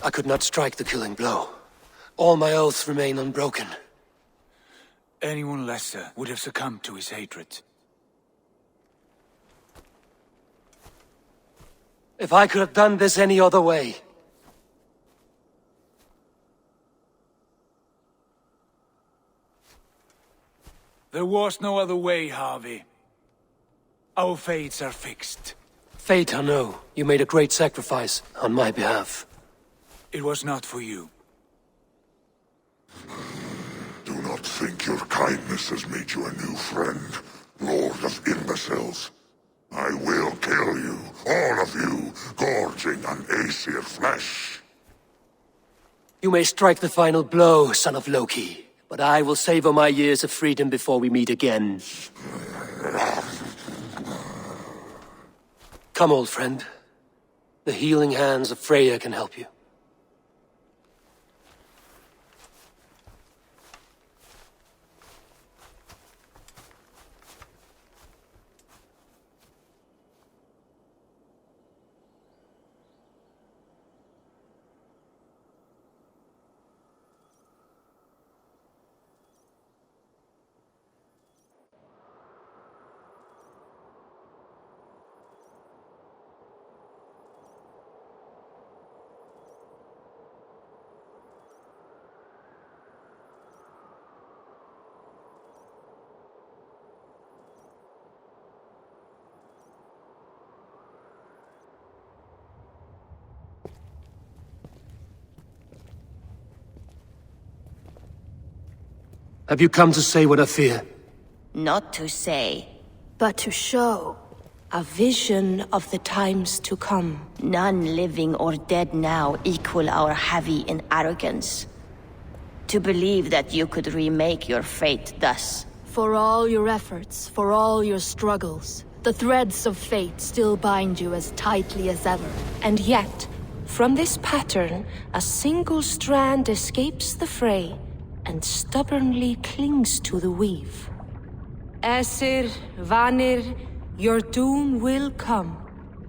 Speaker 11: I could not strike the killing blow. All my oaths remain unbroken.
Speaker 10: Anyone lesser would have succumbed to his hatred.
Speaker 11: If I could have done this any other way...
Speaker 10: There was no other way, Harvey. Our fates are fixed.
Speaker 11: Fate, I know. You made a great sacrifice on my behalf.
Speaker 10: It was not for you.
Speaker 13: Do not think your kindness has made you a new friend, Lord of Imbeciles. I will kill you, all of you, gorging on Aesir flesh.
Speaker 11: You may strike the final blow, son of Loki, but I will savor my years of freedom before we meet again. Come, old friend. The healing hands of Freya can help you. Have you come to say what I fear?
Speaker 21: Not to say,
Speaker 22: but to show. A vision of the times to come.
Speaker 21: None living or dead now equal our heavy in arrogance. To believe that you could remake your fate thus.
Speaker 22: For all your efforts, for all your struggles, the threads of fate still bind you as tightly as ever.
Speaker 23: And yet, from this pattern, a single strand escapes the fray and stubbornly clings to the weave. Aesir, Vanir, your doom will come.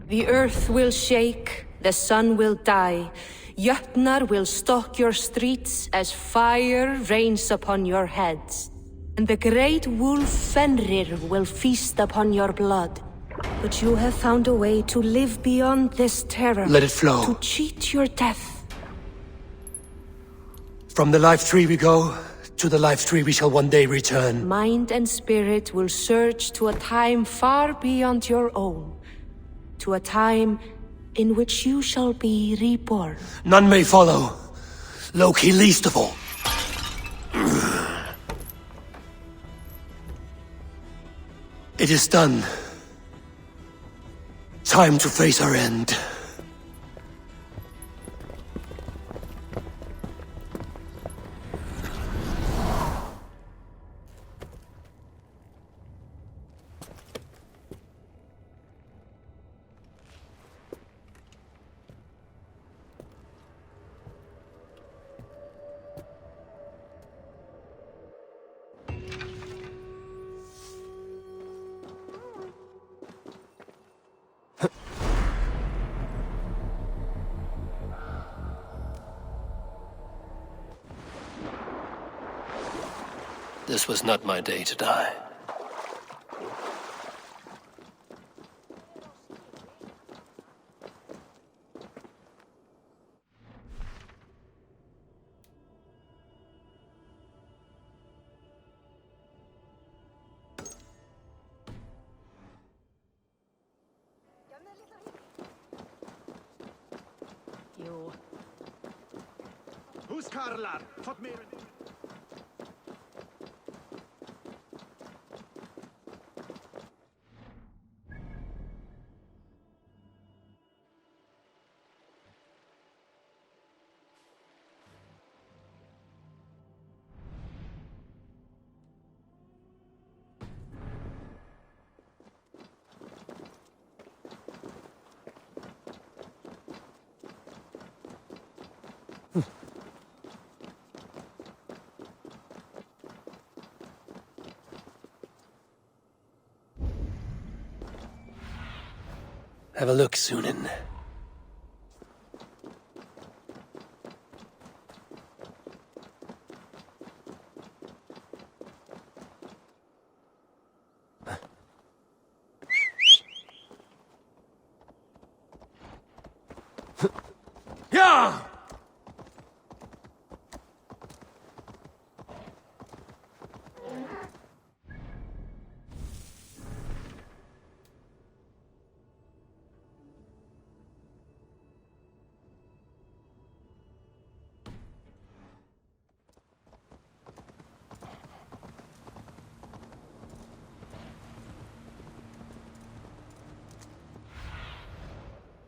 Speaker 23: The earth will shake, the sun will die, Jötnar will stalk your streets as fire rains upon your heads. And the great wolf Fenrir will feast upon your blood. But you have found a way to live beyond this terror.
Speaker 11: Let it flow.
Speaker 23: To cheat your death.
Speaker 11: From the life tree we go, to the life tree we shall one day return.
Speaker 23: Mind and spirit will surge to a time far beyond your own. To a time in which you shall be reborn.
Speaker 11: None may follow. Loki least of all. It is done. time to face our end.
Speaker 1: This was not my day to die.
Speaker 6: You.
Speaker 17: Who's Karlar? Fått mer
Speaker 1: Have a look, Sunan.
Speaker 10: Yeah!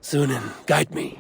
Speaker 1: Sunan, guide me.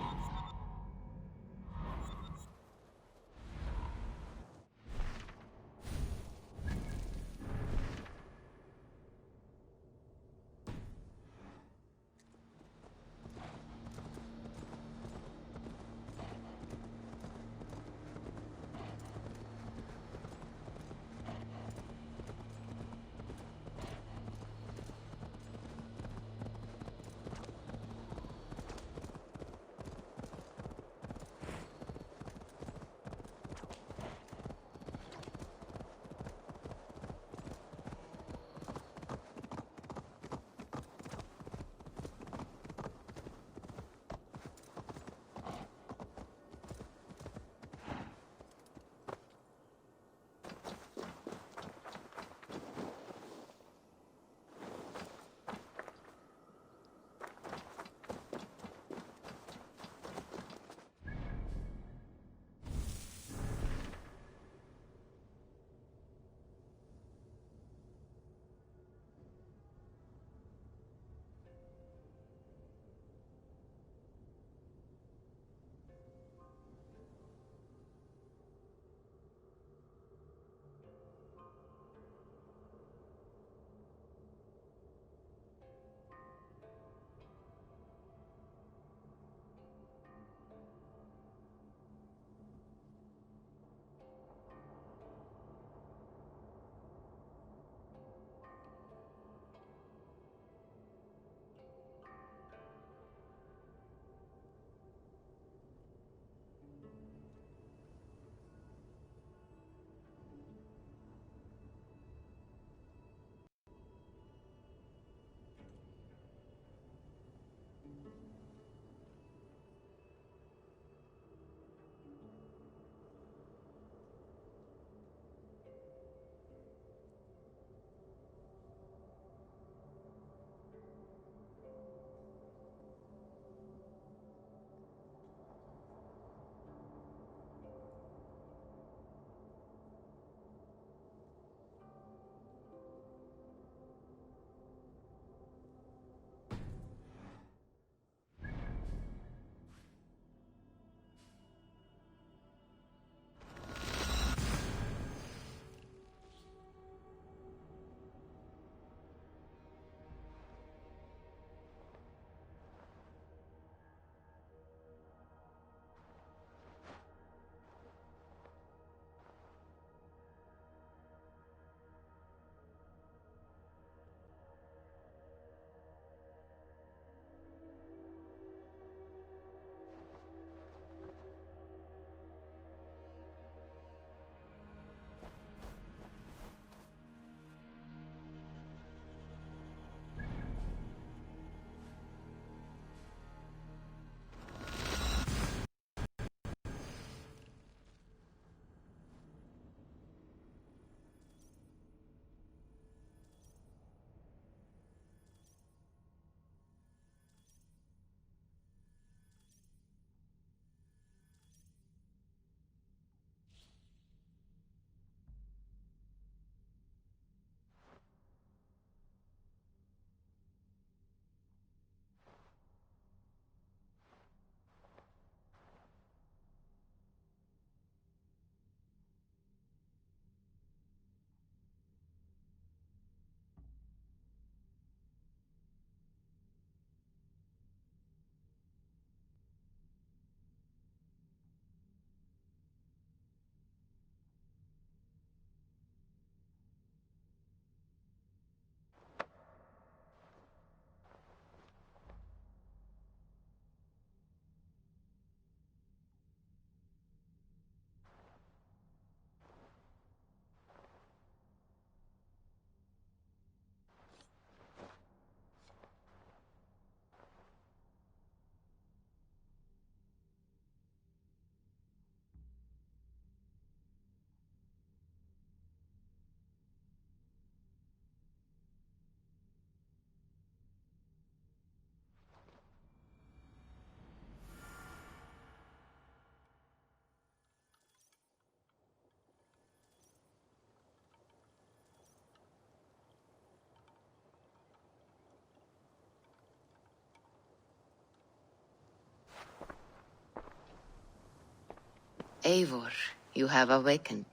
Speaker 12: Eivor, you have awakened.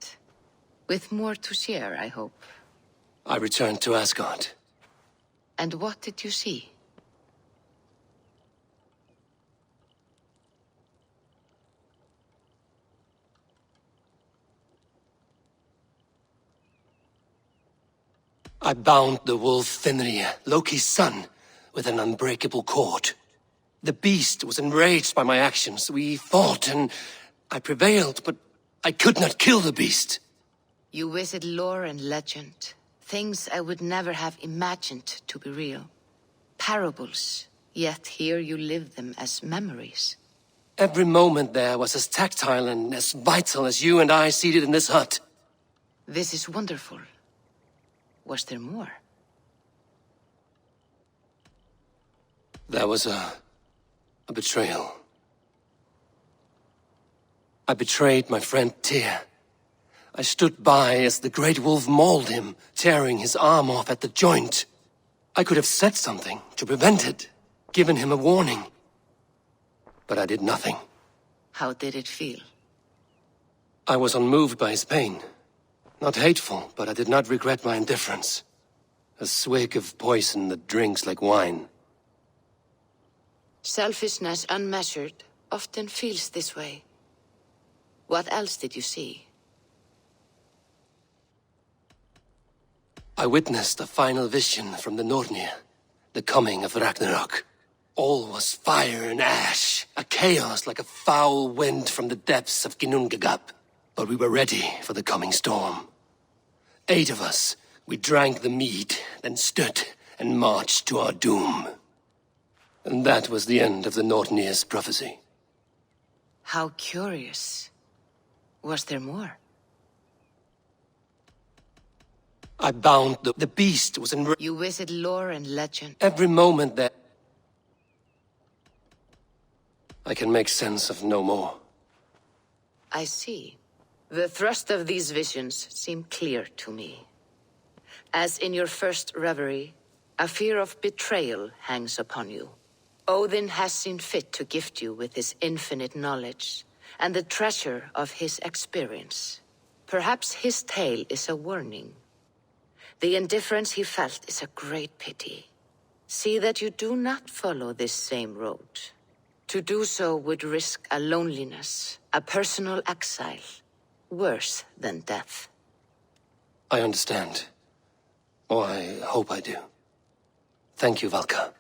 Speaker 12: With more to share, I hope.
Speaker 11: I returned to Asgard.
Speaker 12: And what did you see?
Speaker 11: I bound the wolf Fenrir, Loki's son, with an unbreakable cord. The beast was enraged by my actions. We fought, and I prevailed, but I could not kill the beast.
Speaker 12: You visit lore and legend. Things I would never have imagined to be real. Parables, yet here you live them as memories.
Speaker 11: Every moment there was as tactile and as vital as you and I seated in this hut.
Speaker 12: This is wonderful. Was there more?
Speaker 11: There was a betrayal. I betrayed my friend Tyr. I stood by as the great wolf mauled him, tearing his arm off at the joint. I could have said something to prevent it, given him a warning. But I did nothing.
Speaker 12: How did it feel?
Speaker 11: I was unmoved by his pain. Not hateful, but I did not regret my indifference. A swig of poison that drinks like wine.
Speaker 12: Selfishness unmeasured often feels this way. What else did you see?
Speaker 11: I witnessed a final vision from the Nornir, the coming of Ragnarok. All was fire and ash, a chaos like a foul wind from the depths of Ginnungagap. But we were ready for the coming storm. 8 of us, we drank the mead, then stood and marched to our doom. And that was the end of the Nornir's prophecy.
Speaker 12: How curious. Was there more?
Speaker 11: I bound the beast was in...
Speaker 12: You visit lore and legend.
Speaker 11: Every moment that... I can make sense of no more.
Speaker 12: I see. The thrust of these visions seem clear to me. As in your first reverie, a fear of betrayal hangs upon you. Odin has seen fit to gift you with his infinite knowledge, and the treasure of his experience. Perhaps his tale is a warning. The indifference he felt is a great pity. See that you do not follow this same road. To do so would risk a loneliness, a personal exile, worse than death.
Speaker 11: I understand. Or I hope I do. Thank you, Valka.